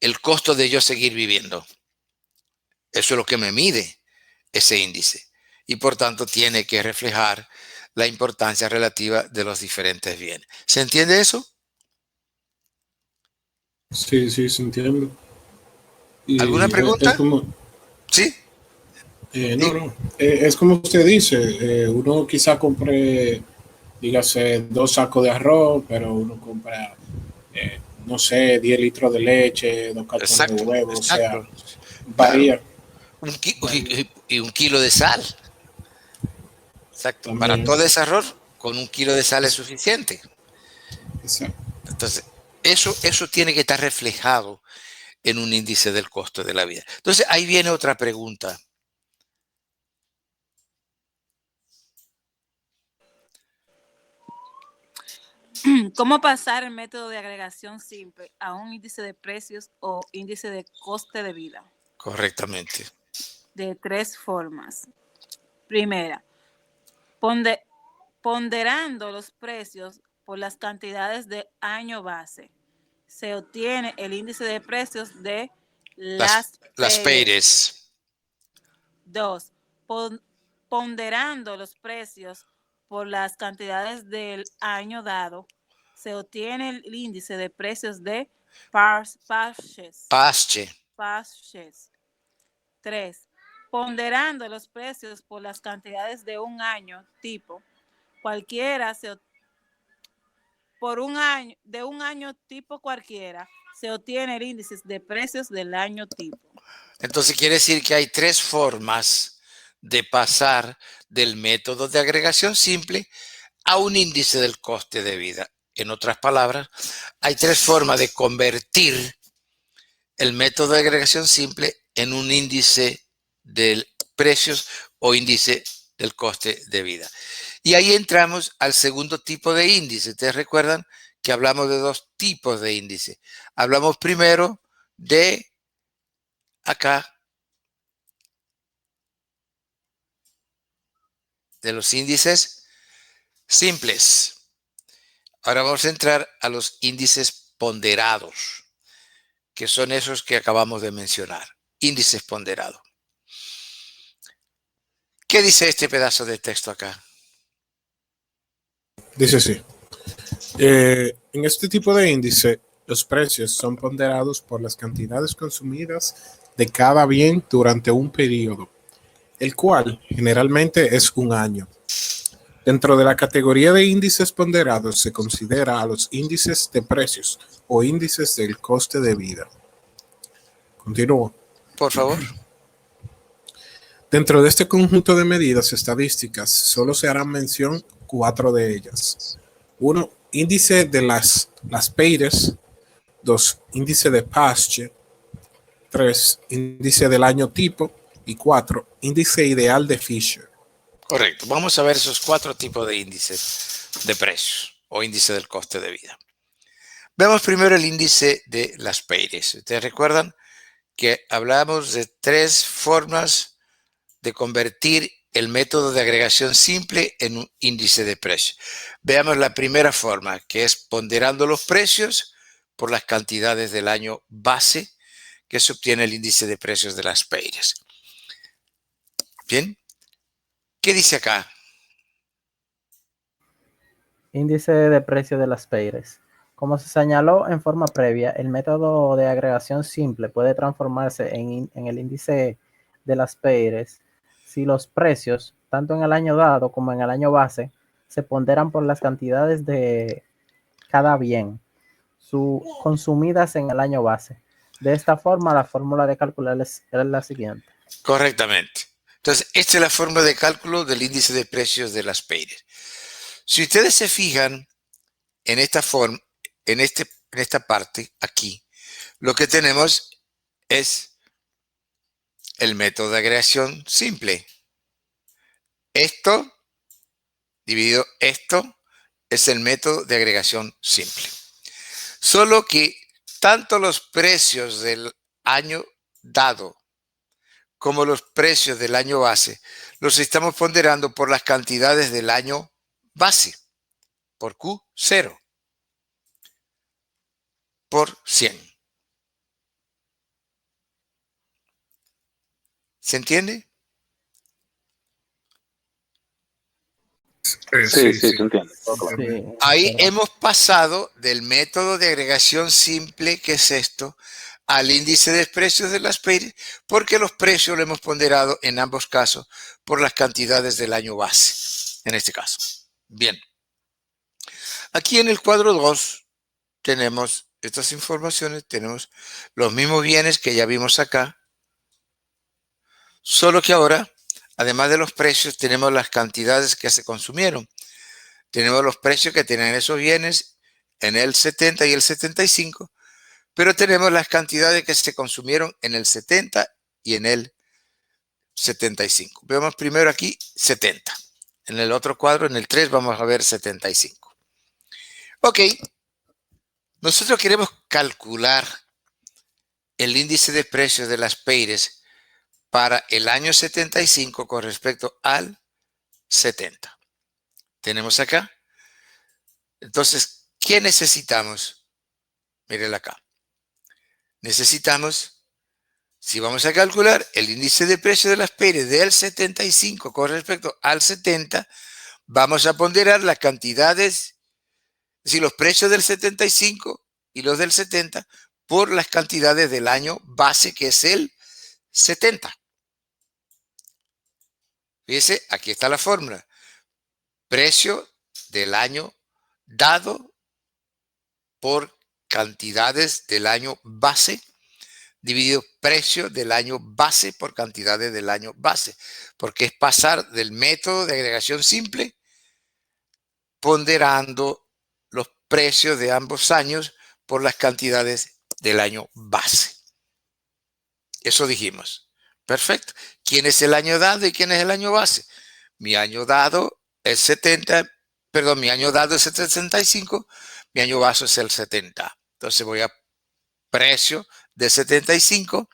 el costo de yo seguir viviendo? Eso es lo que me mide ese índice. Y por tanto tiene que reflejar la importancia relativa de los diferentes bienes. ¿Se entiende eso? Sí, sí, se entiende. ¿Alguna Y es pregunta? como, Sí. no, no, es como usted dice, uno quizá compre, dígase, 2 sacos de arroz, pero uno compra, no sé, 10 litros de leche, 2 cartones de Exacto, huevo, o sea, exacto. Claro. varía, varía Y 1 kilo de sal. Exacto. Para también. todo ese error, con 1 kilo de sal es suficiente. Exacto. Entonces, eso tiene que estar reflejado en un índice del costo de la vida. Entonces, ahí viene otra pregunta. ¿Cómo pasar el método de agregación simple a un índice de precios o índice de coste de vida? Correctamente. De 3 formas. Primera, ponderando los precios por las cantidades de año base, se obtiene el índice de precios de Las Payres. Payres. 2. Ponderando los precios por las cantidades del año dado, se obtiene el índice de precios de Parches. Pasche. 3. Ponderando los precios por las cantidades de un año tipo, cualquiera de un año tipo cualquiera, se obtiene el índice de precios del año tipo. Entonces quiere decir que hay 3 formas de pasar del método de agregación simple a un índice del coste de vida. En otras palabras, hay 3 formas de convertir el método de agregación simple en un índice de precios o índice del coste de vida. Y ahí entramos al segundo tipo de índice. Ustedes recuerdan que hablamos de 2 tipos de índice. Hablamos primero de acá, de los índices simples. Ahora vamos a entrar a los índices ponderados, que son esos que acabamos de mencionar. Índices ponderados. ¿Qué dice este pedazo de texto acá? Dice así. En este tipo de índice, los precios son ponderados por las cantidades consumidas de cada bien durante un periodo, el cual generalmente es un año. Dentro de la categoría de índices ponderados se considera a los índices de precios o índices del coste de vida. Continúo. Por favor. Dentro de este conjunto de medidas estadísticas, solo se harán mención 4 de ellas. 1. Índice de las Payres. 2. Índice de Paschen. 3. Índice del año tipo. Y 4. Índice ideal de Fisher. Correcto. Vamos a ver esos 4 tipos de índices de precios o índice del coste de vida. Veamos primero el índice de las Payres. Ustedes recuerdan que hablamos de 3 formas de convertir el método de agregación simple en un índice de precios. Veamos la primera forma, que es ponderando los precios por las cantidades del año base, que se obtiene el índice de precios de las Payres. Bien, ¿qué dice acá? Índice de precio de las Payres. Como se señaló en forma previa, el método de agregación simple puede transformarse en el índice de las Payres si los precios, tanto en el año dado como en el año base, se ponderan por las cantidades de cada bien consumidas en el año base. De esta forma, la fórmula de calcular es la siguiente. Correctamente. Entonces, esta es la forma de cálculo del índice de precios de las Payres. Si ustedes se fijan en esta forma, en esta parte aquí, lo que tenemos es el método de agregación simple. Esto dividido esto es el método de agregación simple. Solo que tanto los precios del año dado como los precios del año base los estamos ponderando por las cantidades del año base, por Q0, por 100. ¿Se entiende? Sí, se entiende. Todo claro. Sí, Ahí pero- hemos pasado del método de agregación simple, que es esto, al índice de precios de las Payres, porque los precios lo hemos ponderado en ambos casos por las cantidades del año base, en este caso. Bien. Aquí en el cuadro 2 tenemos estas informaciones, tenemos los mismos bienes que ya vimos acá, solo que ahora, además de los precios, tenemos las cantidades que se consumieron. Tenemos los precios que tienen esos bienes en el 70 y el 75, pero tenemos las cantidades que se consumieron en el 70 y en el 75. Vemos primero aquí 70. En el otro cuadro, en el 3, vamos a ver 75. Ok. Nosotros queremos calcular el índice de precios de las Payres para el año 75 con respecto al 70. Tenemos acá. Entonces, ¿qué necesitamos? Mírenla acá. Necesitamos, si vamos a calcular el índice de precio de las Payres del 75 con respecto al 70, vamos a ponderar las cantidades, es decir, los precios del 75 y los del 70 por las cantidades del año base, que es el 70. Fíjense, aquí está la fórmula. Precio del año dado por cantidades del año base dividido precio del año base por cantidades del año base, porque es pasar del método de agregación simple ponderando los precios de ambos años por las cantidades del año base. Eso dijimos. Perfecto. ¿Quién es el año dado y quién es el año base? Mi año dado es 70, perdón, mi año dado es el 75, mi año base es el 70. Entonces voy a precio de 75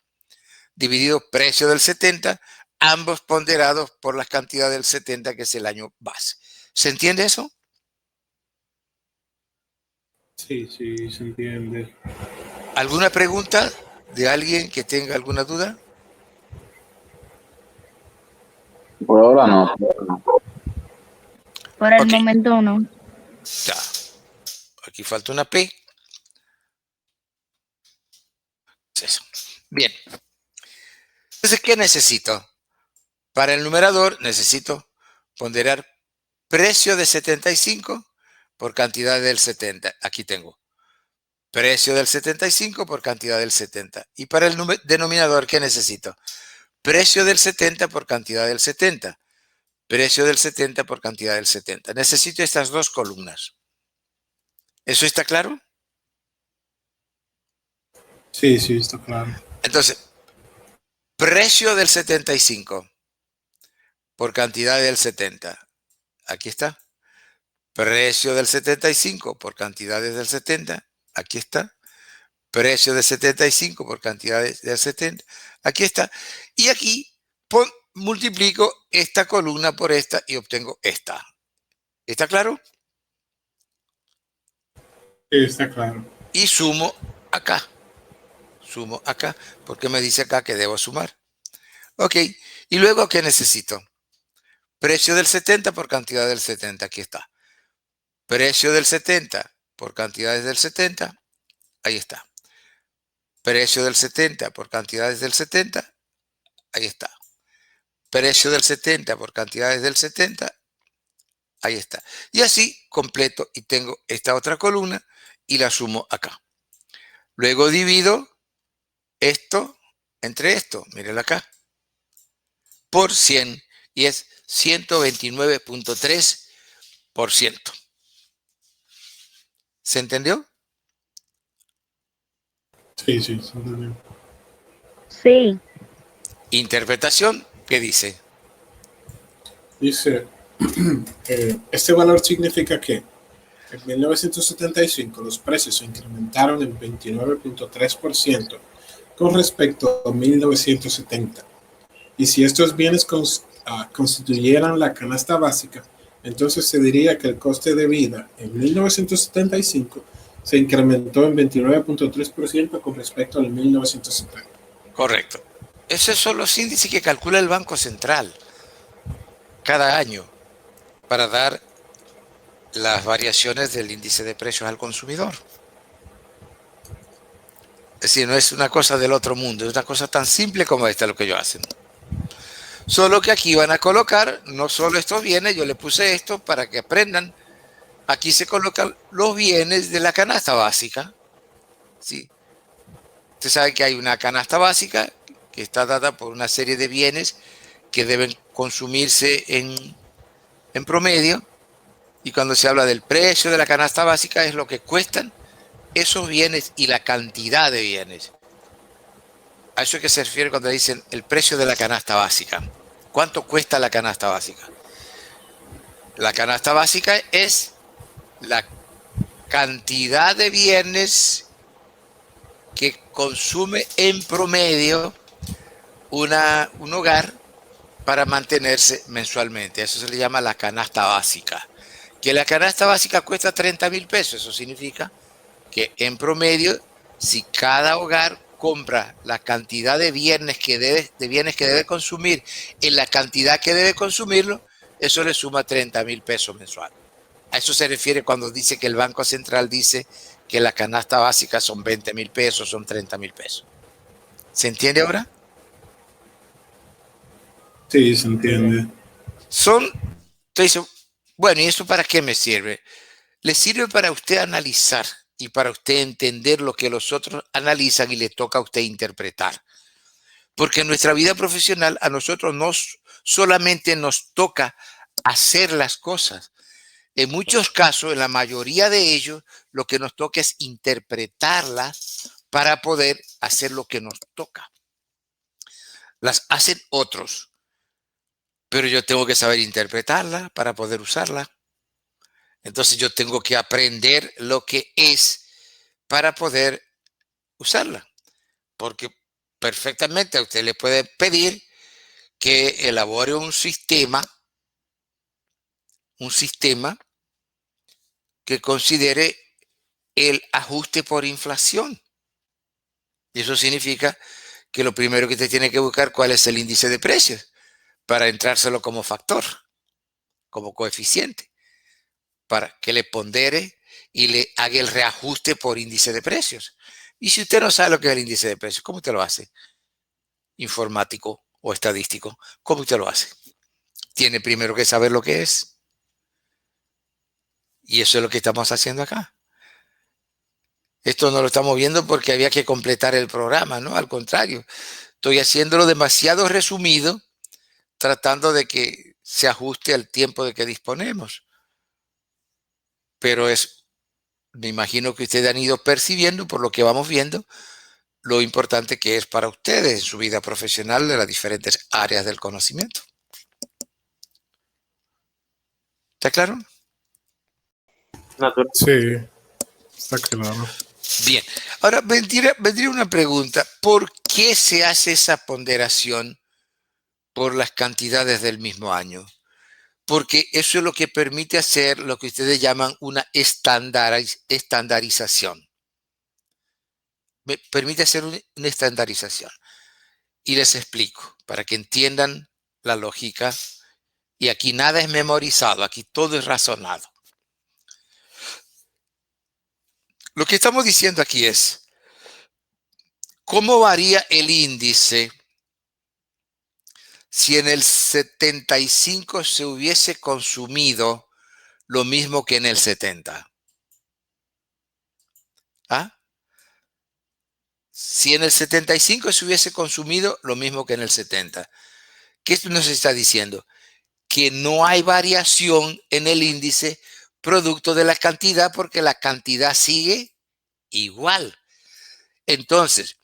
dividido precio del 70, ambos ponderados por las cantidades del 70, que es el año base. ¿Se entiende eso? Sí, sí, se entiende. ¿Alguna pregunta de alguien que tenga alguna duda? Por ahora no. Por el Ok. momento no. Ya. Aquí falta una P. Eso. Bien. Entonces, ¿qué necesito? Para el numerador necesito ponderar precio de 75 por cantidad del 70. Aquí tengo precio del 75 por cantidad del 70. Y para el denominador, ¿qué necesito? Precio del 70 por cantidad del 70. Precio del 70 por cantidad del 70. Necesito estas dos columnas. ¿Eso está claro? Sí, sí, está claro. Entonces, precio del 75 por cantidad del 70. Aquí está. Precio del 75 por cantidades del 70. Aquí está. Precio del 75 por cantidades del 70. Aquí está. Y aquí multiplico esta columna por esta y obtengo esta. ¿Está claro? Sí, está claro. Y sumo acá. Sumo acá, porque me dice acá que debo sumar. Ok. Y luego, ¿qué necesito? Precio del 70 por cantidad del 70. Aquí está. Precio del 70 por cantidades del 70. Ahí está. Precio del 70 por cantidades del 70. Ahí está. Precio del 70 por cantidades del 70. Ahí está. Y así completo y tengo esta otra columna y la sumo acá. Luego divido esto entre esto, mírenlo acá, por 100 y es 129.3%. ¿Se entendió? Sí, sí, se entendió. Sí. Interpretación, ¿qué dice? Dice, este valor significa que en 1975 los precios se incrementaron en 29.3% con respecto a 1970. Y si estos bienes constituyeran la canasta básica, entonces se diría que el coste de vida en 1975 se incrementó en 29.3% con respecto al 1970. Correcto. esos son los índices que calcula el Banco Central cada año para dar las variaciones del índice de precios al consumidor. Es decir, no es una cosa del otro mundo, es una cosa tan simple como esta lo que ellos hacen. Solo que aquí van a colocar no solo estos bienes, yo le puse esto para que aprendan. Aquí se colocan los bienes de la canasta básica. ¿Sí? Usted sabe que hay una canasta básica que está dada por una serie de bienes que deben consumirse en promedio. Y cuando se habla del precio de la canasta básica es lo que cuestan esos bienes y la cantidad de bienes. A eso es que se refiere cuando dicen el precio de la canasta básica. ¿Cuánto cuesta la canasta básica? La canasta básica es la cantidad de bienes que consume en promedio un hogar para mantenerse mensualmente. Eso se le llama la canasta básica. Que la canasta básica cuesta 30.000 pesos. Eso significa que en promedio, si cada hogar compra la cantidad de bienes que debe consumir en la cantidad que debe consumirlo, eso le suma 30.000 pesos mensuales. A eso se refiere cuando dice que el Banco Central dice que la canasta básica son 20.000 pesos, son 30.000 pesos. ¿Se entiende ahora? Sí, se entiende. Entonces, bueno, ¿y eso para qué me sirve? Le sirve para usted analizar y para usted entender lo que los otros analizan y le toca a usted interpretar. Porque en nuestra vida profesional a nosotros no solamente nos toca hacer las cosas. En muchos casos, en la mayoría de ellos, lo que nos toca es interpretarlas para poder hacer lo que nos toca. Las hacen otros, pero yo tengo que saber interpretarla para poder usarla. Entonces yo tengo que aprender lo que es para poder usarla. Porque perfectamente a usted le puede pedir que elabore un sistema que considere el ajuste por inflación. Y eso significa que lo primero que usted tiene que buscar cuál es el índice de precios para entrárselo como factor, como coeficiente, para que le pondere y le haga el reajuste por índice de precios. Y si usted no sabe lo que es el índice de precios, ¿cómo usted lo hace? Informático o estadístico, ¿cómo usted lo hace? Tiene primero que saber lo que es. Y eso es lo que estamos haciendo acá. Esto no lo estamos viendo porque había que completar el programa, ¿no? Al contrario, estoy haciéndolo demasiado resumido, tratando de que se ajuste al tiempo de que disponemos. Pero me imagino que ustedes han ido percibiendo, por lo que vamos viendo, lo importante que es para ustedes en su vida profesional de las diferentes áreas del conocimiento. ¿Está claro? Natural. Sí, está claro. Bien. Ahora vendría una pregunta. ¿Por qué se hace esa ponderación por las cantidades del mismo año? Porque eso es lo que permite hacer lo que ustedes llaman una estandarización. Me permite hacer una estandarización. Y les explico, para que entiendan la lógica. Y aquí nada es memorizado, aquí todo es razonado. Lo que estamos diciendo aquí es, ¿cómo varía el índice si en el 75 se hubiese consumido lo mismo que en el 70? ¿Ah? Si en el 75 se hubiese consumido lo mismo que en el 70. ¿Qué esto nos está diciendo? Que no hay variación en el índice producto de la cantidad porque la cantidad sigue igual. Entonces,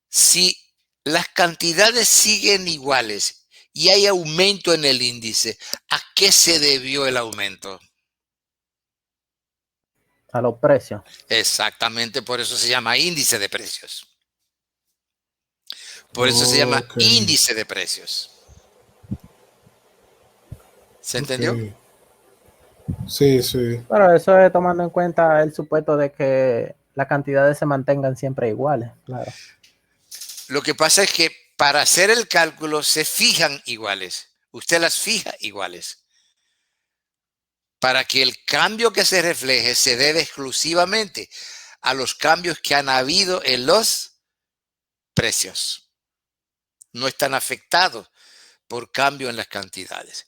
si las cantidades siguen iguales y hay aumento en el índice, ¿a qué se debió el aumento? A los precios. Exactamente, por eso se llama índice de precios. Por eso se llama índice de precios. ¿Se entendió? Okay. Sí, sí. Pero eso es tomando en cuenta el supuesto de que las cantidades se mantengan siempre iguales, claro. Lo que pasa es que para hacer el cálculo se fijan iguales. Usted las fija iguales. Para que el cambio que se refleje se debe exclusivamente a los cambios que han habido en los precios. No están afectados por cambio en las cantidades.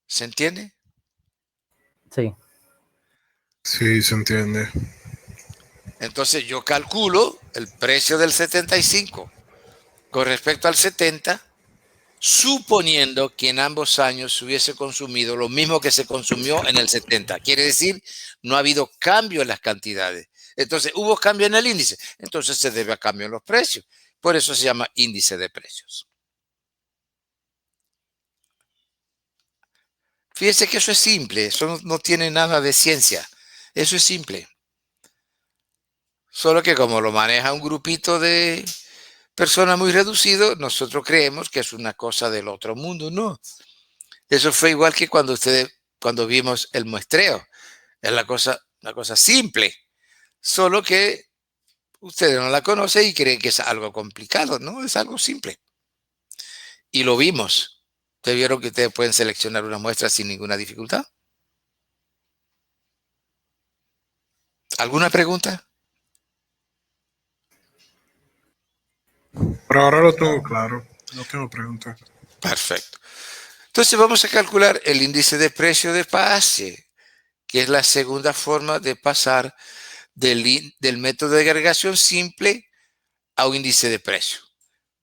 ¿Se entiende? Sí. Sí, se entiende. Entonces yo calculo el precio del 75 con respecto al 70, suponiendo que en ambos años se hubiese consumido lo mismo que se consumió en el 70. Quiere decir, no ha habido cambio en las cantidades. Entonces, hubo cambio en el índice. Entonces se debe a cambio en los precios. Por eso se llama índice de precios. Fíjense que eso es simple. Eso no tiene nada de ciencia. Eso es simple. Solo que como lo maneja un grupito de personas muy reducido, nosotros creemos que es una cosa del otro mundo. No. Eso fue igual que cuando vimos el muestreo. Es una cosa simple. Solo que ustedes no la conocen y creen que es algo complicado. No, es algo simple. Y lo vimos. ¿Ustedes vieron que ustedes pueden seleccionar una muestra sin ninguna dificultad? ¿Alguna pregunta? Pero ahora lo tengo claro. No tengo preguntas. Perfecto. Entonces vamos a calcular el índice de precio de pase, que es la segunda forma de pasar del método de agregación simple a un índice de precio,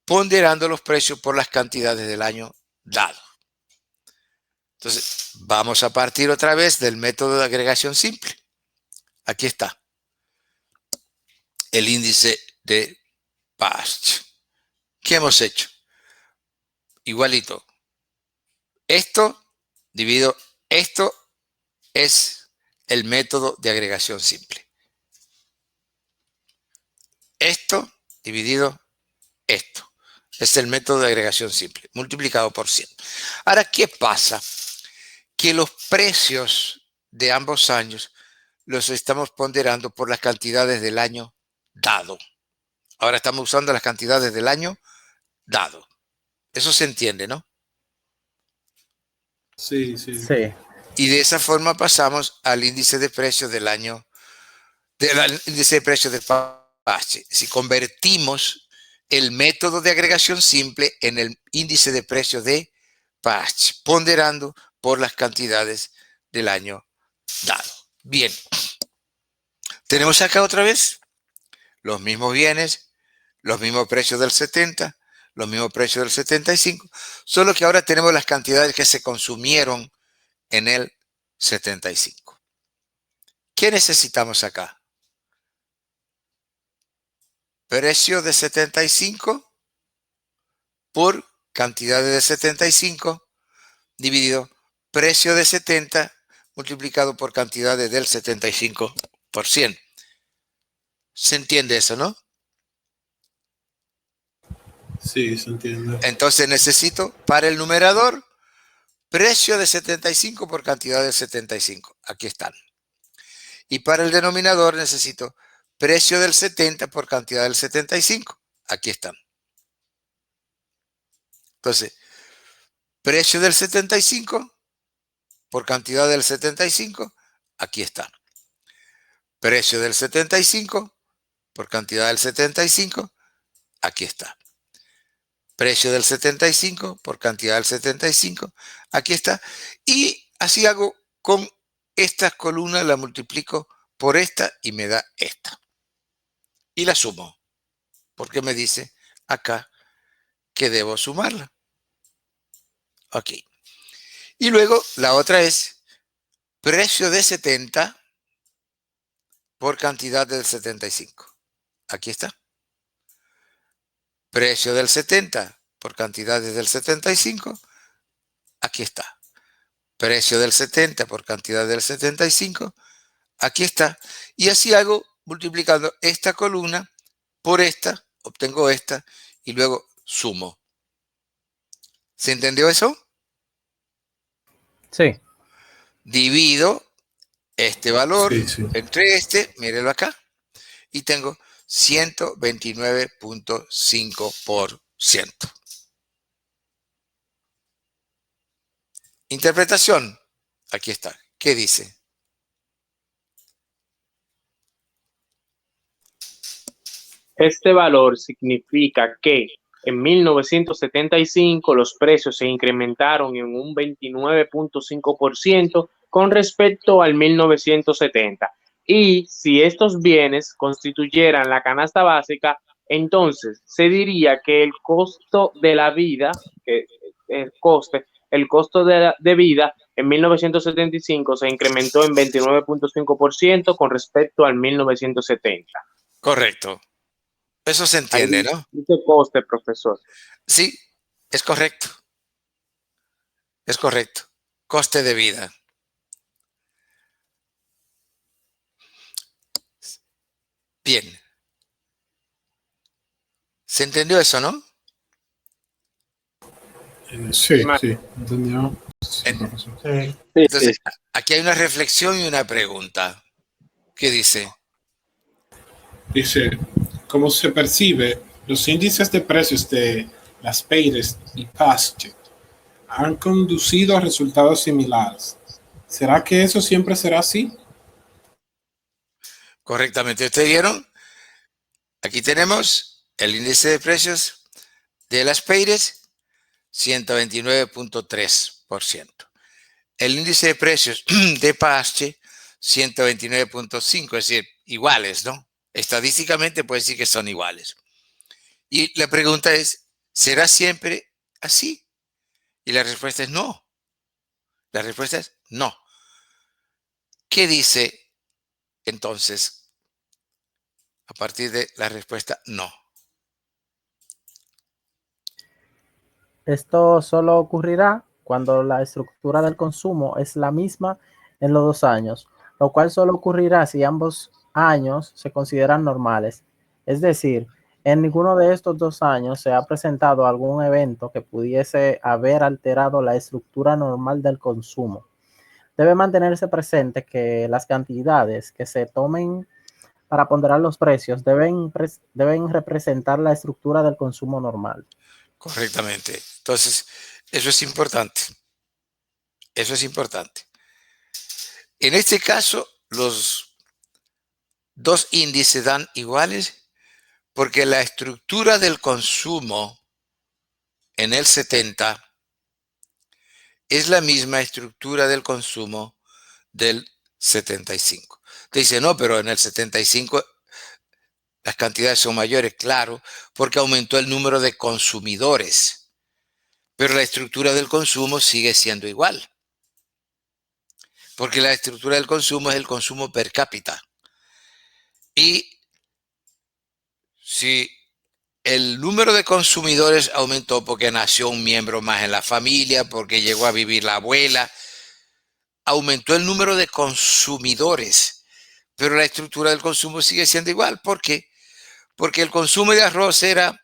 ponderando los precios por las cantidades del año dado. Entonces, vamos a partir otra vez del método de agregación simple. Aquí está. El índice de Pasch. ¿Qué hemos hecho? Igualito. Esto dividido, esto es el método de agregación simple. Esto dividido esto. Es el método de agregación simple, multiplicado por 100. Ahora, ¿qué pasa? Que los precios de ambos años los estamos ponderando por las cantidades del año dado. Ahora estamos usando las cantidades del año dado. Eso se entiende, ¿no? Sí. Y de esa forma pasamos al índice de precios del año, índice de precios de Pasch. Si convertimos el método de agregación simple en el índice de precios de Pasch, ponderando por las cantidades del año dado. Bien. Tenemos acá otra vez los mismos bienes, los mismos precios del 70, los mismos precios del 75, solo que ahora tenemos las cantidades que se consumieron en el 75. ¿Qué necesitamos acá? Precio de 75 por cantidades de 75 dividido precio de 70 multiplicado por cantidades del 75%. ¿Se entiende eso, no? Sí, se entiende. Entonces necesito para el numerador precio de 75 por cantidad del 75. Aquí están. Y para el denominador necesito precio del 70 por cantidad del 75. Aquí están. Entonces, precio del 75 por cantidad del 75. Aquí está. Precio del 75 por cantidad del 75. Aquí está. Precio del 75 por cantidad del 75. Aquí está. Y así hago con estas columnas, la multiplico por esta y me da esta. Y la sumo. Porque me dice acá que debo sumarla. Ok. Y luego la otra es precio de 70 por cantidad del 75. Aquí está. Precio del 70 por cantidades del 75. Aquí está. Precio del 70 por cantidad del 75. Aquí está. Y así hago multiplicando esta columna por esta. Obtengo esta y luego sumo. ¿Se entendió eso? Sí. Divido este valor Sí. entre este, mírenlo acá, y tengo 129.5%. Interpretación. Aquí está. ¿Qué dice? Este valor significa que en 1975 los precios se incrementaron en un 29.5% con respecto al 1970. Y si estos bienes constituyeran la canasta básica, entonces se diría que el costo de la vida, el costo de vida en 1975 se incrementó en 29.5% con respecto al 1970. Correcto. Eso se entiende, ¿no? Dice coste, profesor. Sí, es correcto. Es correcto. Coste de vida. Bien. ¿Se entendió eso, no? Sí, sí, entendió. Sí, profesor. Sí. Entonces, aquí hay una reflexión y una pregunta. ¿Qué dice? Dice, como se percibe, los índices de precios de las Payres y Paste han conducido a resultados similares. ¿Será que eso siempre será así? Correctamente. ¿Ustedes vieron? Aquí tenemos el índice de precios de las Payres, 129.3%. El índice de precios de Paste, 129.5%, es decir, iguales, ¿no? Estadísticamente puede decir que son iguales. Y la pregunta es, ¿será siempre así? Y la respuesta es no. La respuesta es no. ¿Qué dice entonces a partir de la respuesta no? Esto solo ocurrirá cuando la estructura del consumo es la misma en los 2 años, lo cual solo ocurrirá si ambos años se consideran normales. Es decir, en ninguno de estos 2 años se ha presentado algún evento que pudiese haber alterado la estructura normal del consumo. Debe mantenerse presente que las cantidades que se tomen para ponderar los precios deben representar la estructura del consumo normal. Correctamente. Entonces, eso es importante. Eso es importante. En este caso, los dos índices dan iguales porque la estructura del consumo en el 70 es la misma estructura del consumo del 75. Te dice, no, pero en el 75 las cantidades son mayores, claro, porque aumentó el número de consumidores, pero la estructura del consumo sigue siendo igual, porque la estructura del consumo es el consumo per cápita. Y si el número de consumidores aumentó porque nació un miembro más en la familia, porque llegó a vivir la abuela, aumentó el número de consumidores, pero la estructura del consumo sigue siendo igual. ¿Por qué? Porque el consumo de arroz era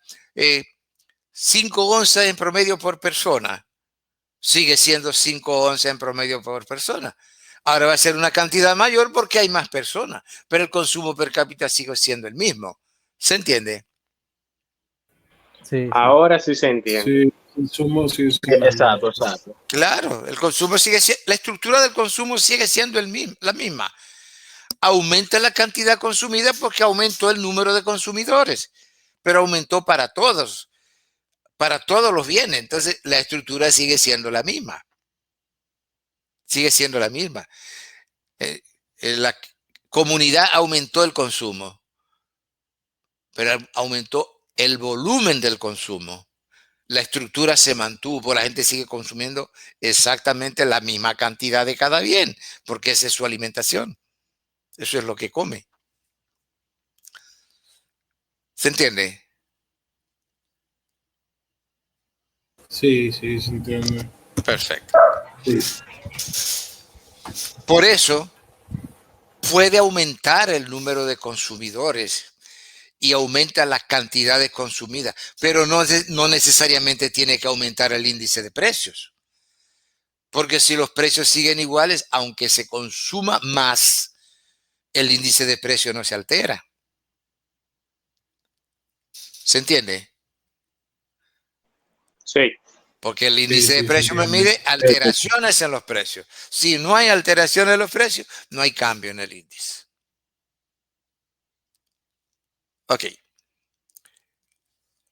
5 onzas en promedio por persona. Sigue siendo 5 onzas en promedio por persona. Ahora va a ser una cantidad mayor porque hay más personas, pero el consumo per cápita sigue siendo el mismo. ¿Se entiende? Sí, sí. Ahora sí se entiende. Sí, el consumo sí es Exacto, exacto. Claro, el consumo sigue siendo, la estructura del consumo sigue siendo la misma. Aumenta la cantidad consumida porque aumentó el número de consumidores, pero aumentó para todos los bienes. Entonces, la estructura sigue siendo la misma. Sigue siendo la misma. La comunidad aumentó el consumo, pero aumentó el volumen del consumo. La estructura se mantuvo, la gente sigue consumiendo exactamente la misma cantidad de cada bien, porque esa es su alimentación. Eso es lo que come. ¿Se entiende? Sí, sí, se entiende. Perfecto. Sí. Por eso puede aumentar el número de consumidores y aumenta la cantidad de consumida, pero no necesariamente tiene que aumentar el índice de precios. Porque si los precios siguen iguales, aunque se consuma más, el índice de precio no se altera. ¿Se entiende? Sí. Porque el índice de sí, precio me entiendo. mide alteraciones en los precios. Si no hay alteraciones en los precios, no hay cambio en el índice. Ok.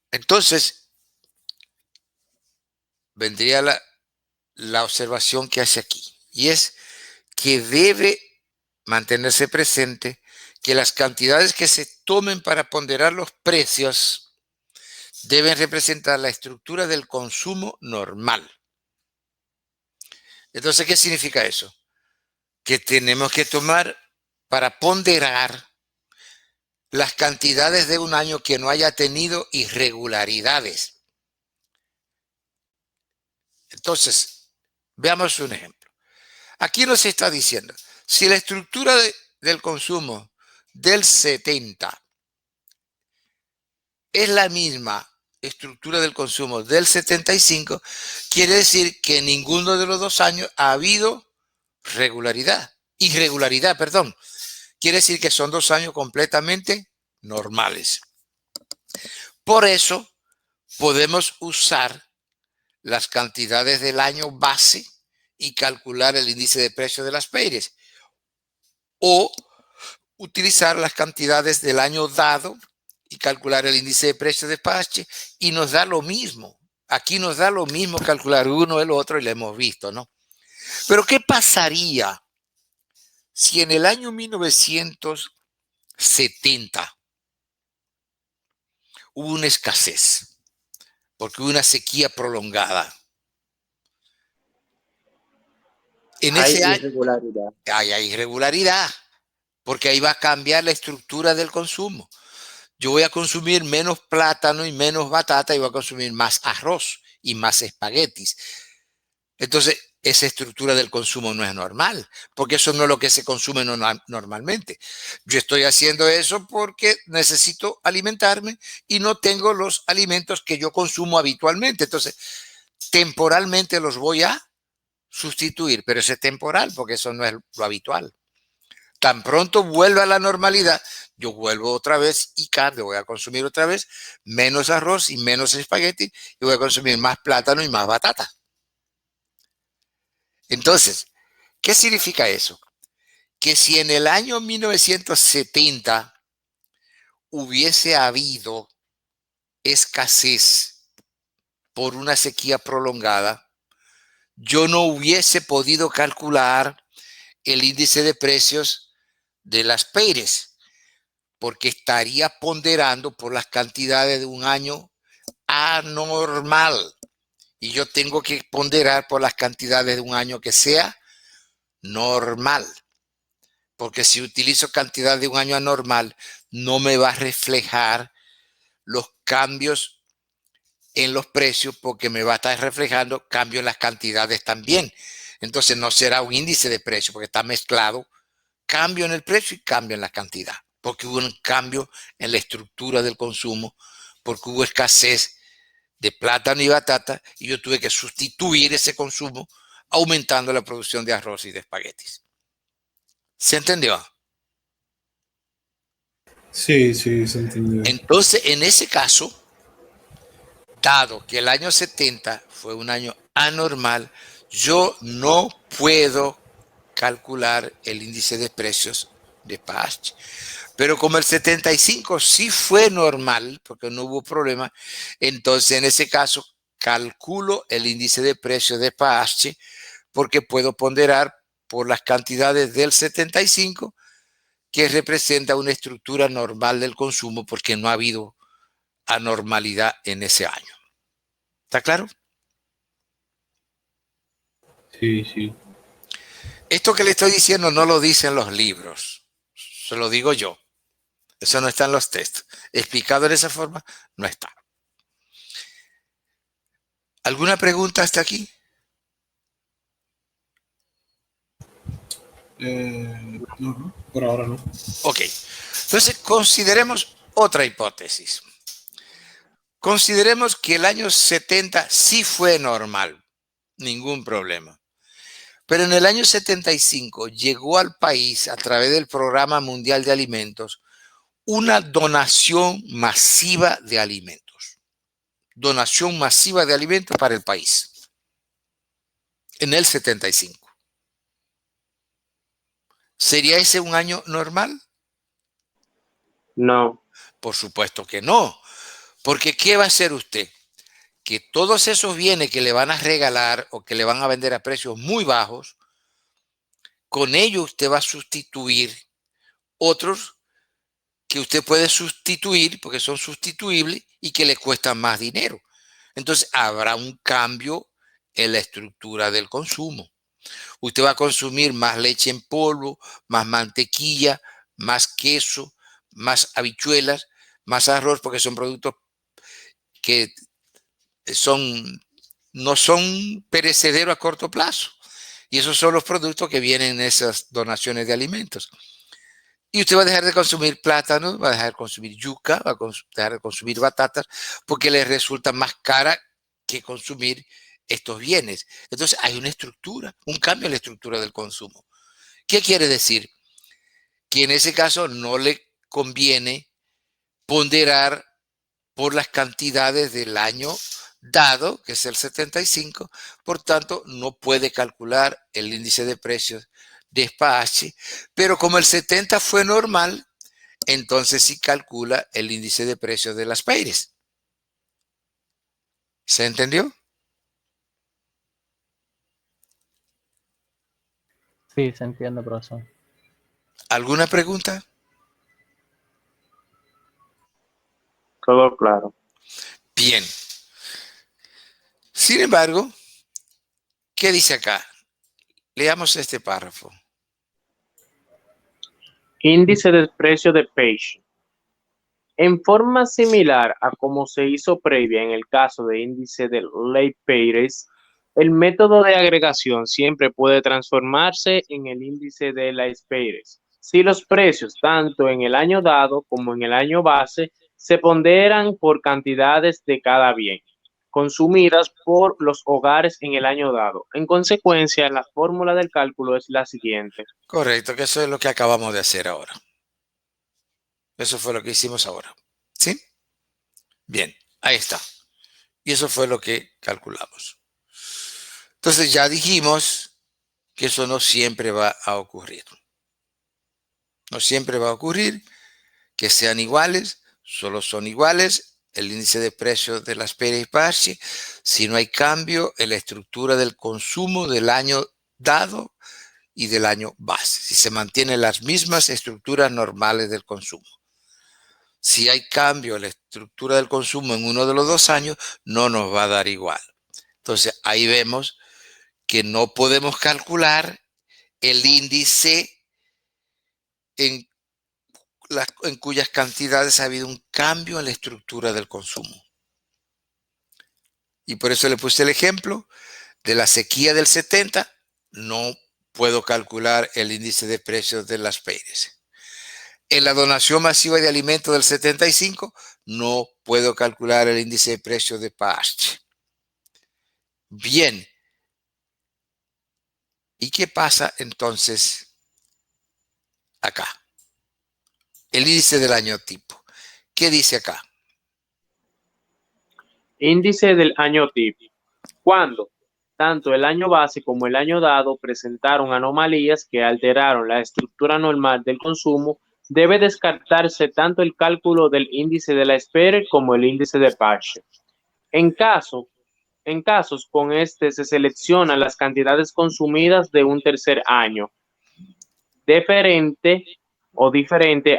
Entonces, vendría la observación que hace aquí. Y es que debe mantenerse presente que las cantidades que se tomen para ponderar los precios deben representar la estructura del consumo normal. Entonces, ¿qué significa eso? Que tenemos que tomar para ponderar las cantidades de un año que no haya tenido irregularidades. Entonces, veamos un ejemplo. Aquí nos está diciendo, si la estructura del consumo del 70 es la misma estructura del consumo del 75, quiere decir que en ninguno de los 2 años ha habido irregularidad, perdón. Quiere decir que son 2 años completamente normales. Por eso podemos usar las cantidades del año base y calcular el índice de precio de las Payres. O utilizar las cantidades del año dado y calcular el índice de precio de Pache y nos da lo mismo. Aquí nos da lo mismo calcular uno el otro y lo hemos visto, ¿no? Pero ¿qué pasaría si en el año 1970 hubo una escasez? Porque hubo una sequía prolongada. En Hay ese año irregularidad. hay irregularidad, porque ahí va a cambiar la estructura del consumo. Yo voy a consumir menos plátano y menos batata y voy a consumir más arroz y más espaguetis. Entonces, esa estructura del consumo no es normal, porque eso no es lo que se consume normalmente. Yo estoy haciendo eso porque necesito alimentarme y no tengo los alimentos que yo consumo habitualmente. Entonces, temporalmente los voy a sustituir, pero ese es temporal porque eso no es lo habitual. Tan pronto vuelva a la normalidad, yo vuelvo otra vez y cambio, voy a consumir otra vez menos arroz y menos espagueti y voy a consumir más plátano y más batata. Entonces, ¿qué significa eso? Que si en el año 1970 hubiese habido escasez por una sequía prolongada, yo no hubiese podido calcular el índice de precios de las Payres, porque estaría ponderando por las cantidades de un año anormal. Y yo tengo que ponderar por las cantidades de un año que sea normal. Porque si utilizo cantidad de un año anormal, no me va a reflejar los cambios en los precios, porque me va a estar reflejando cambios en las cantidades también. Entonces no será un índice de precio, porque está mezclado cambio en el precio y cambio en la cantidad, porque hubo un cambio en la estructura del consumo, porque hubo escasez de plátano y batata y yo tuve que sustituir ese consumo aumentando la producción de arroz y de espaguetis. ¿Se entendió? Sí, sí, se entendió. Entonces, en ese caso, dado que el año 70 fue un año anormal, yo no puedo calcular el índice de precios de Pache. Pero como el 75 sí fue normal, porque no hubo problema, entonces en ese caso calculo el índice de precios de Pache, porque puedo ponderar por las cantidades del 75, que representa una estructura normal del consumo, porque no ha habido anormalidad en ese año. ¿Está claro? Sí, sí. Esto que le estoy diciendo no lo dicen los libros, se lo digo yo. Eso no está en los textos. Explicado de esa forma, no está. ¿Alguna pregunta hasta aquí? No, por ahora no. Ok. Entonces, consideremos otra hipótesis. Consideremos que el año 70 sí fue normal. Ningún problema. Pero en el año 75 llegó al país, a través del Programa Mundial de Alimentos, una donación masiva de alimentos. Donación masiva de alimentos para el país. En el 75. ¿Sería ese un año normal? No. Por supuesto que no. Porque ¿qué va a hacer usted? Que todos esos bienes que le van a regalar o que le van a vender a precios muy bajos, con ellos usted va a sustituir otros que usted puede sustituir porque son sustituibles y que le cuestan más dinero. Entonces habrá un cambio en la estructura del consumo. Usted va a consumir más leche en polvo, más mantequilla, más queso, más habichuelas, más arroz, porque son productos que no son perecederos a corto plazo. Y esos son los productos que vienen en esas donaciones de alimentos. Y usted va a dejar de consumir plátanos, va a dejar de consumir yuca, va a dejar de consumir batatas, porque le resulta más cara que consumir estos bienes. Entonces hay una estructura, un cambio en la estructura del consumo. ¿Qué quiere decir? Que en ese caso no le conviene ponderar por las cantidades del año dado, que es el 75, por tanto no puede calcular el índice de precios de SPAHC, pero como el 70 fue normal, entonces sí calcula el índice de precios de las PEIRES. ¿Se entendió? Sí, se entiende, profesor. ¿Alguna pregunta? Todo claro. Bien. Sin embargo, ¿qué dice acá? Leamos este párrafo. Índice de precio de Page. En forma similar a como se hizo previa en el caso de índice de Ley-Peyres, el método de agregación siempre puede transformarse en el índice de Ley-Peyres si los precios, tanto en el año dado como en el año base, se ponderan por cantidades de cada bien consumidas por los hogares en el año dado. En consecuencia, la fórmula del cálculo es la siguiente. Correcto, que eso es lo que acabamos de hacer ahora. Eso fue lo que hicimos ahora. ¿Sí? Bien, ahí está. Y eso fue lo que calculamos. Entonces ya dijimos que eso no siempre va a ocurrir. No siempre va a ocurrir que sean iguales, solo son iguales el índice de precios de las PEIRES y PAHC si no hay cambio en la estructura del consumo del año dado y del año base, si se mantienen las mismas estructuras normales del consumo. Si hay cambio en la estructura del consumo en uno de los 2 años, no nos va a dar igual. Entonces, ahí vemos que no podemos calcular el índice en cuyas cantidades ha habido un cambio en la estructura del consumo. Y por eso le puse el ejemplo de la sequía del 70, no puedo calcular el índice de precios de las PEIRES. En la donación masiva de alimentos del 75, no puedo calcular el índice de precios de PAHC. Bien. ¿Y qué pasa entonces acá? El índice del año tipo. ¿Qué dice acá? Índice del año tipo. Cuando tanto el año base como el año dado presentaron anomalías que alteraron la estructura normal del consumo, debe descartarse tanto el cálculo del índice de la espera como el índice de PAHC. En casos con este se seleccionan las cantidades consumidas de un tercer año, diferente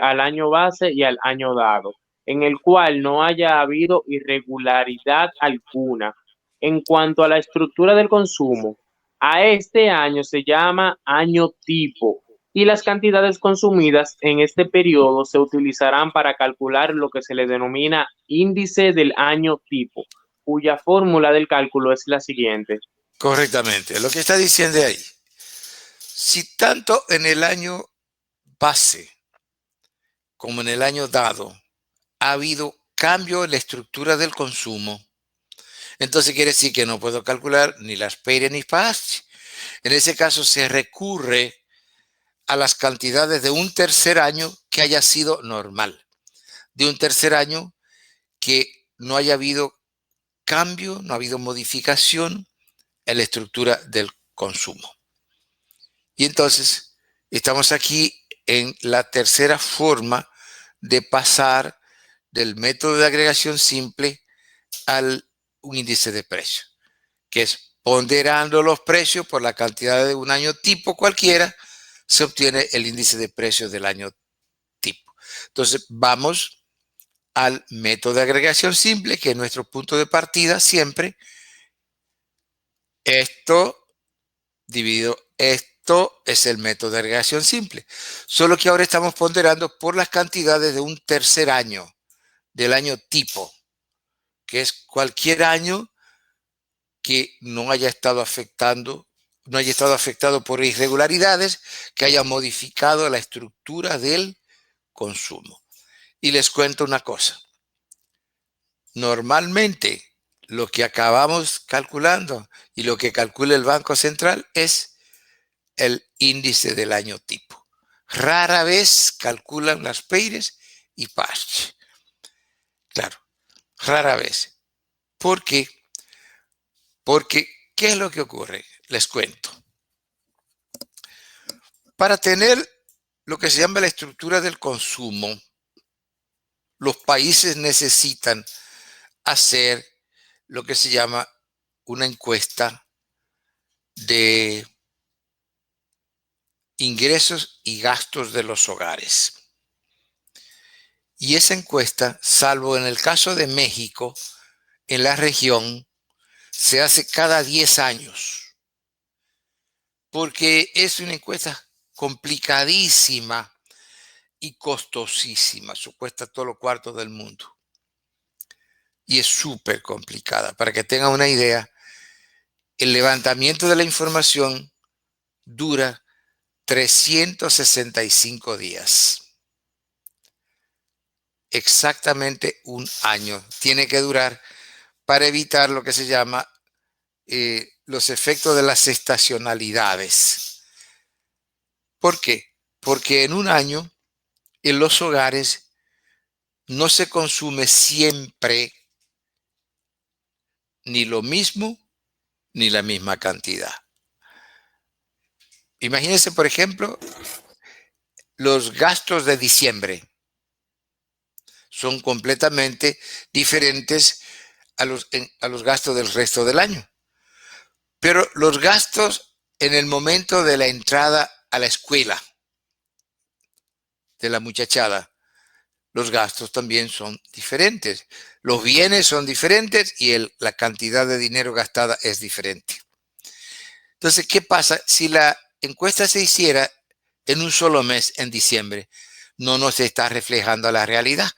al año base y al año dado, en el cual no haya habido irregularidad alguna. En cuanto a la estructura del consumo, a este año se llama año tipo y las cantidades consumidas en este periodo se utilizarán para calcular lo que se le denomina índice del año tipo, cuya fórmula del cálculo es la siguiente. Correctamente, lo que está diciendo ahí. Si tanto en el año base como en el año dado ha habido cambio en la estructura del consumo, entonces quiere decir que no puedo calcular ni las PEIRES ni PAHC. En ese caso se recurre a las cantidades de un tercer año que haya sido normal. de un tercer año que no haya habido cambio, no ha habido modificación en la estructura del consumo. Y entonces estamos aquí en la tercera forma de pasar del método de agregación simple al un índice de precio, que es ponderando los precios por la cantidad de un año tipo cualquiera, se obtiene el índice de precios del año tipo. Entonces vamos al método de agregación simple, que es nuestro punto de partida siempre. Esto dividido esto es el método de agregación simple. Solo que ahora estamos ponderando por las cantidades de un tercer año, del año tipo, que es cualquier año que no haya estado afectado por irregularidades que haya modificado la estructura del consumo. Y les cuento una cosa. Normalmente lo que acabamos calculando y lo que calcula el Banco Central es el índice del año tipo. Rara vez calculan las PEIRES y PASCH. Claro, rara vez. ¿Por qué? Porque, ¿qué es lo que ocurre? Les cuento. Para tener lo que se llama la estructura del consumo, los países necesitan hacer lo que se llama una encuesta de ingresos y gastos de los hogares. Y esa encuesta, salvo en el caso de México, en la región, se hace cada 10 años, porque es una encuesta complicadísima y costosísima. Eso cuesta todos los cuartos del mundo. Y es súper complicada. Para que tengan una idea, el levantamiento de la información dura 365 días. Exactamente un año tiene que durar para evitar lo que se llama los efectos de las estacionalidades. ¿Por qué? Porque en un año en los hogares no se consume siempre ni lo mismo ni la misma cantidad. Imagínense, por ejemplo, los gastos de diciembre son completamente diferentes a los gastos del resto del año. Pero los gastos en el momento de la entrada a la escuela de la muchachada, los gastos también son diferentes. Los bienes son diferentes y la cantidad de dinero gastada es diferente. Entonces, ¿qué pasa? Si la encuesta se hiciera en un solo mes, en diciembre, no nos está reflejando la realidad,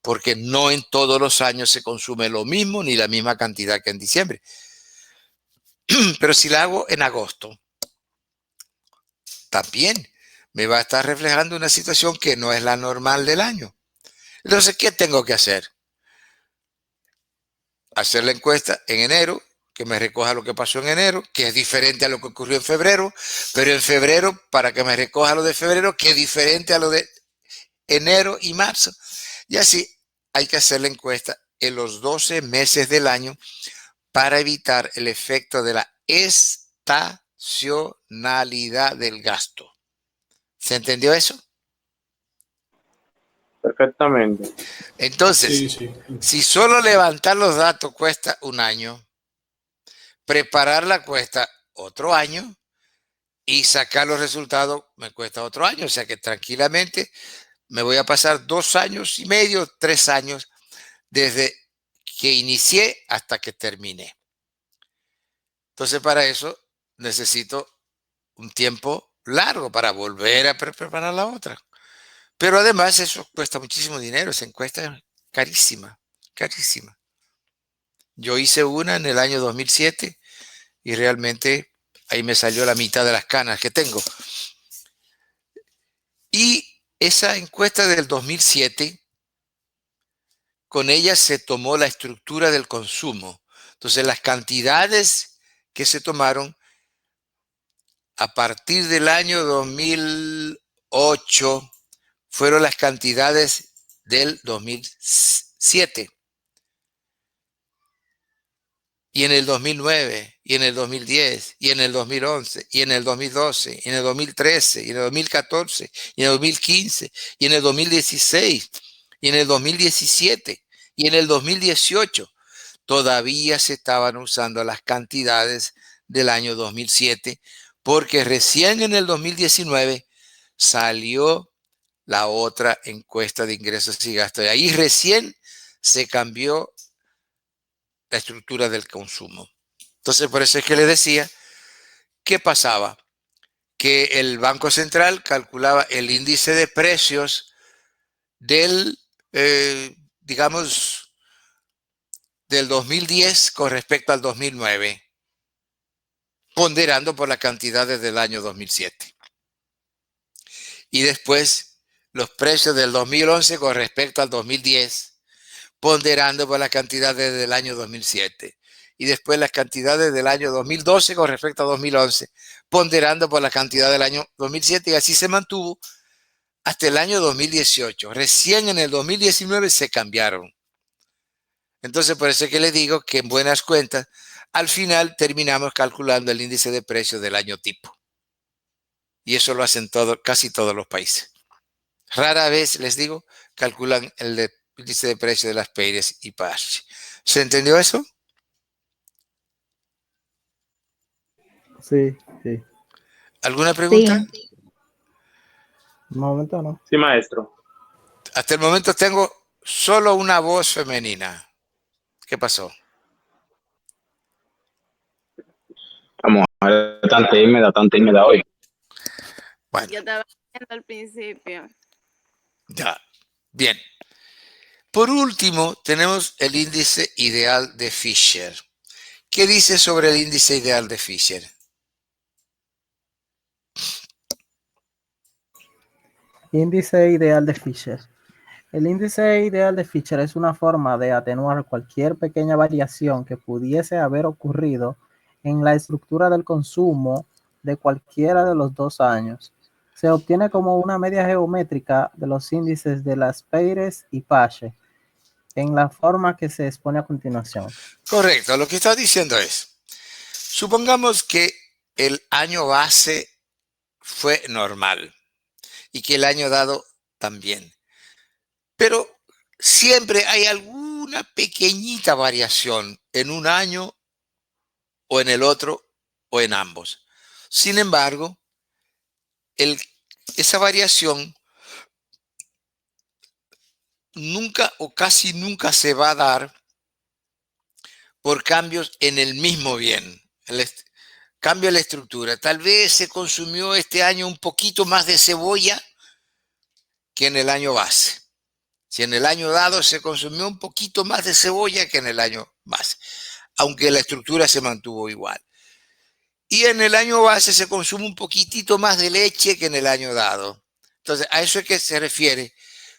porque no en todos los años se consume lo mismo ni la misma cantidad que en diciembre. Pero si la hago en agosto, también me va a estar reflejando una situación que no es la normal del año. Entonces, ¿qué tengo que hacer? Hacer la encuesta en enero, que me recoja lo que pasó en enero, que es diferente a lo que ocurrió en febrero, pero en febrero, para que me recoja lo de febrero, que es diferente a lo de enero y marzo. Y así hay que hacer la encuesta en los 12 meses del año para evitar el efecto de la estacionalidad del gasto. ¿Se entendió eso? Perfectamente. Entonces, Sí. si solo levantar los datos cuesta un año, prepararla cuesta otro año y sacar los resultados me cuesta otro año. O sea que tranquilamente me voy a pasar 2 años y medio, 3 años desde que inicié hasta que terminé. Entonces, para eso necesito un tiempo largo para volver a preparar la otra. Pero además eso cuesta muchísimo dinero, esa encuesta es carísima, carísima. Yo hice una en el año 2007 y realmente ahí me salió la mitad de las canas que tengo. Y esa encuesta del 2007, con ella se tomó la estructura del consumo. Entonces las cantidades que se tomaron a partir del año 2008 fueron las cantidades del 2007. Y en el 2009, y en el 2010, y en el 2011, y en el 2012, y en el 2013, y en el 2014, y en el 2015, y en el 2016, y en el 2017, y en el 2018, todavía se estaban usando las cantidades del año 2007, porque recién en el 2019 salió la otra encuesta de ingresos y gastos. Y ahí recién se cambió la estructura del consumo. Entonces, por eso es que le decía, ¿qué pasaba? Que el Banco Central calculaba el índice de precios del, digamos, del 2010 con respecto al 2009, ponderando por las cantidades del año 2007. Y después los precios del 2011 con respecto al 2010, ponderando por las cantidades del año 2007. Y después las cantidades del año 2012 con respecto a 2011, ponderando por la cantidad del año 2007, y así se mantuvo hasta el año 2018. Recién en el 2019 se cambiaron. Entonces, por eso es que les digo que en buenas cuentas, al final terminamos calculando el índice de precios del año tipo. Y eso lo hacen casi todos los países. Rara vez, les digo, calculan el índice de precios de las Peyres y Parche. ¿Se entendió eso? Sí, sí. ¿Alguna pregunta? Sí. De momento no. Sí, maestro. Hasta el momento tengo solo una voz femenina. ¿Qué pasó? Vamos a ver, tan tímida hoy. Bueno, Yo estaba viendo al principio. ya. Bien. Por último, tenemos el índice ideal de Fisher. ¿Qué dice sobre el índice ideal de Fisher? Índice ideal de Fisher. El índice ideal de Fisher es una forma de atenuar cualquier pequeña variación que pudiese haber ocurrido en la estructura del consumo de cualquiera de los 2 años. Se obtiene como una media geométrica de los índices de las Peyres y Pache, en la forma que se expone a continuación. Correcto, lo que está diciendo es, supongamos que el año base fue normal y que el año dado también. Pero siempre hay alguna pequeñita variación en un año o en el otro o en ambos. Sin embargo, esa variación nunca o casi nunca se va a dar por cambios en el mismo bien. Cambio de la estructura. Tal vez se consumió este año un poquito más de cebolla que en el año base. Si en el año dado se consumió un poquito más de cebolla que en el año base, aunque la estructura se mantuvo igual. Y en el año base se consume un poquitito más de leche que en el año dado. Entonces, a eso es que se refiere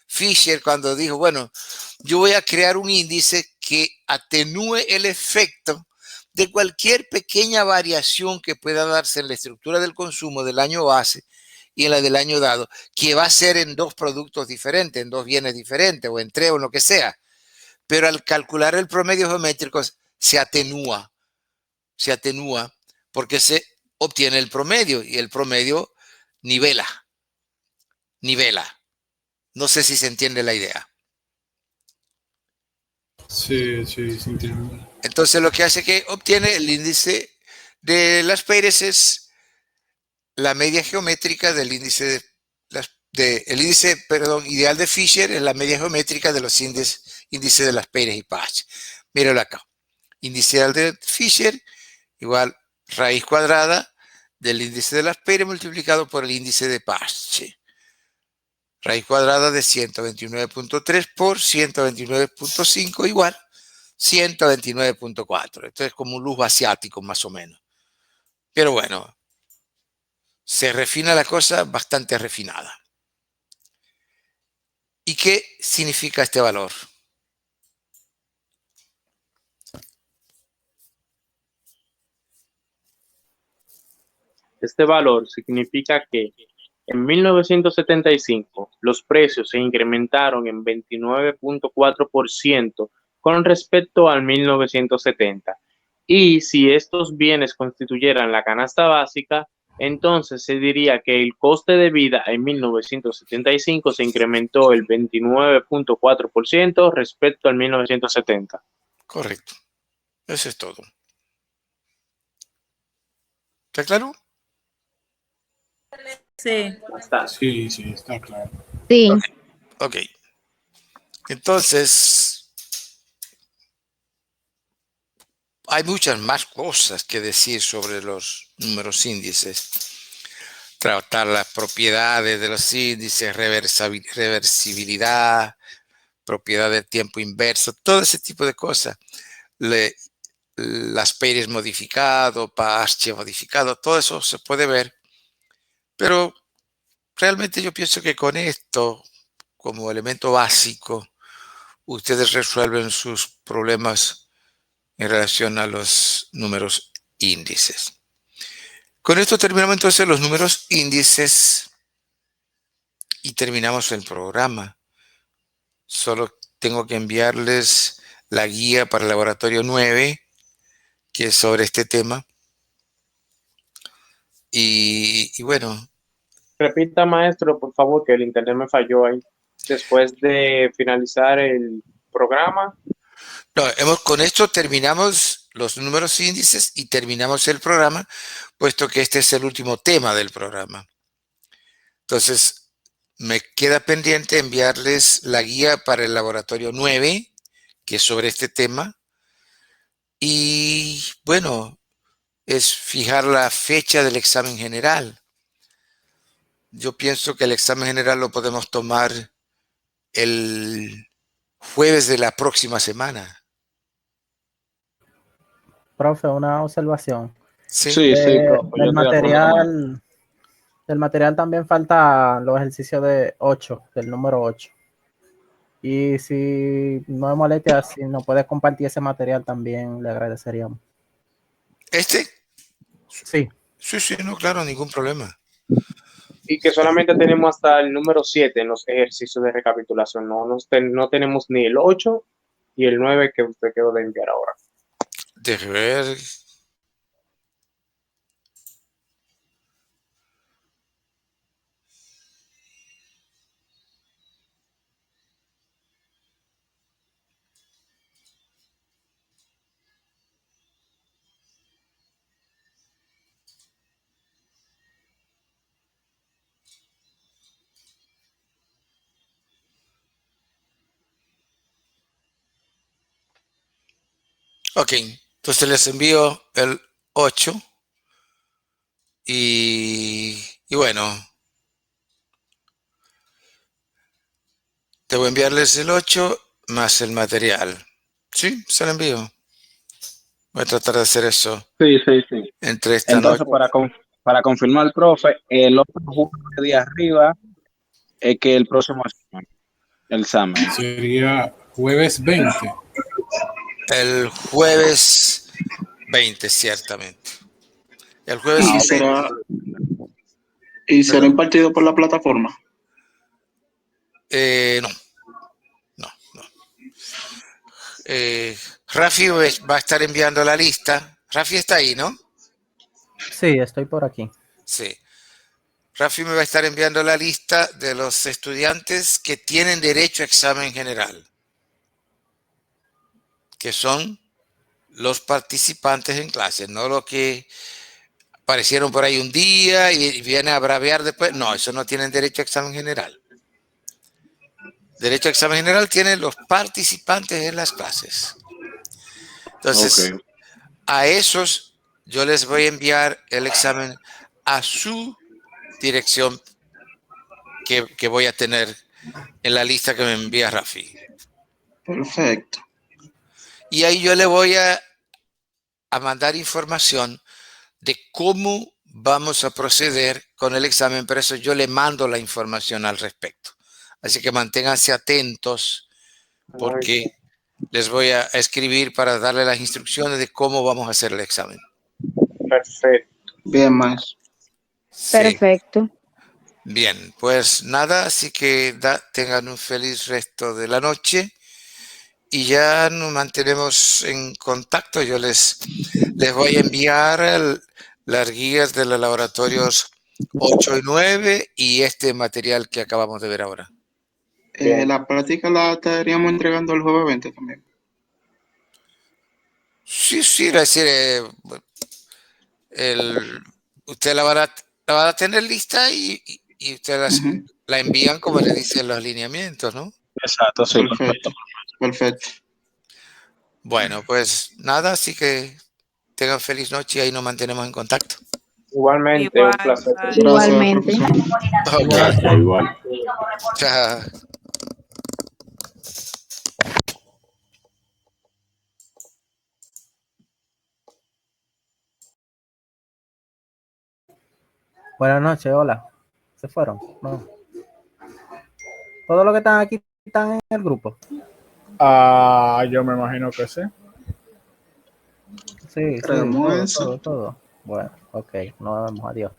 Fisher cuando dijo, bueno, yo voy a crear un índice que atenúe el efecto de cualquier pequeña variación que pueda darse en la estructura del consumo del año base y en la del año dado, que va a ser en 2 productos diferentes, en 2 bienes diferentes, o en 3 o lo que sea. Pero al calcular el promedio geométrico se atenúa porque se obtiene el promedio y el promedio nivela. No sé si se entiende la idea. Sí, sí, sí entiendo. Entonces lo que hace que obtiene el índice de las Peyres es la media geométrica del índice ideal de Fisher es la media geométrica de los índices de las Peyres y Pache. Míralo acá. Índice ideal de Fisher igual raíz cuadrada del índice de las Peyres multiplicado por el índice de Pache. Raíz cuadrada de 129.3 por 129.5 igual 129.4. Esto es como un lujo asiático más o menos. Pero bueno, se refina la cosa bastante refinada. ¿Y qué significa este valor? Este valor significa que En 1975, los precios se incrementaron en 29.4% con respecto al 1970. Y si estos bienes constituyeran la canasta básica, entonces se diría que el coste de vida en 1975 se incrementó el 29.4% respecto al 1970. Correcto. Eso es todo. ¿Está claro? Sí. Sí, sí, está claro. Sí. Ok. Entonces, hay muchas más cosas que decir sobre los números índices. Tratar las propiedades de los índices, reversibilidad, propiedad del tiempo inverso, todo ese tipo de cosas. Las Pérez modificado, Paasche modificado, todo eso se puede ver. Pero realmente yo pienso que con esto, como elemento básico, ustedes resuelven sus problemas en relación a los números índices. Con esto terminamos entonces los números índices y terminamos el programa. Solo tengo que enviarles la guía para el laboratorio 9, que es sobre este tema. Y bueno. Repita, maestro, por favor, que el internet me falló ahí. Después de finalizar el programa. No, con esto terminamos los números índices y terminamos el programa, puesto que este es el último tema del programa. Entonces, me queda pendiente enviarles la guía para el laboratorio 9, que es sobre este tema. Y bueno, es fijar la fecha del examen general. Yo pienso que el examen general lo podemos tomar el jueves de la próxima semana. Profe, una observación. Sí, Sí, profe, yo Del estoy de acuerdo con él. del material también falta los ejercicios de 8, del número 8. Y si no me molesta, si nos puede compartir ese material también, le agradeceríamos. ¿Este? Sí. Sí, no, claro, ningún problema. Y que solamente tenemos hasta el número 7 en los ejercicios de recapitulación. No tenemos ni el 8 y el 9 que usted quedó de enviar ahora. Deje ver. Ok, entonces les envío el 8 y bueno, debo enviarles el 8 más el material. Sí, se lo envío. Voy a tratar de hacer eso Sí. entre esta Entonces, noche. para confirmar, profe, el otro jueves de arriba es que el próximo examen. Sería jueves 20. El jueves 20, ciertamente. El jueves ¿Y será impartido por la plataforma? No. Rafi va a estar enviando la lista. Rafi está ahí, ¿no? Sí, estoy por aquí. Sí. Rafi me va a estar enviando la lista de los estudiantes que tienen derecho a examen general, que son los participantes en clase, no los que aparecieron por ahí un día y vienen a braviar después. No, eso no tienen derecho a examen general. Derecho a examen general tienen los participantes en las clases. Entonces, a esos yo les voy a enviar el examen a su dirección que voy a tener en la lista que me envía Rafi. Perfecto. Y ahí yo le voy a mandar información de cómo vamos a proceder con el examen, pero eso yo le mando la información al respecto. Así que manténganse atentos porque les voy a escribir para darle las instrucciones de cómo vamos a hacer el examen. Perfecto. Bien, más. Sí. Perfecto. Bien, pues nada, así que tengan un feliz resto de la noche y ya nos mantenemos en contacto. Yo les voy a enviar las guías de los laboratorios 8 y 9 y este material que acabamos de ver ahora. Bien. La práctica la estaríamos entregando el jueves 20 también. Sí, es decir, usted la van a tener lista y ustedes Ujú. la envían como le dicen los lineamientos, ¿no? Exacto, sí. Perfecto. Perfecto. Bueno, pues nada, así que tengan feliz noche y ahí nos mantenemos en contacto. Igualmente, Igual, un placer. igual. Gracias, Igualmente. profesor. Ok, Igual. chao. Buenas noches, hola. ¿Se fueron? No. Todos los que están aquí están en el grupo. Yo me imagino que sí. Sí, Creemos eso. todo. Bueno, ok, nos vemos, adiós.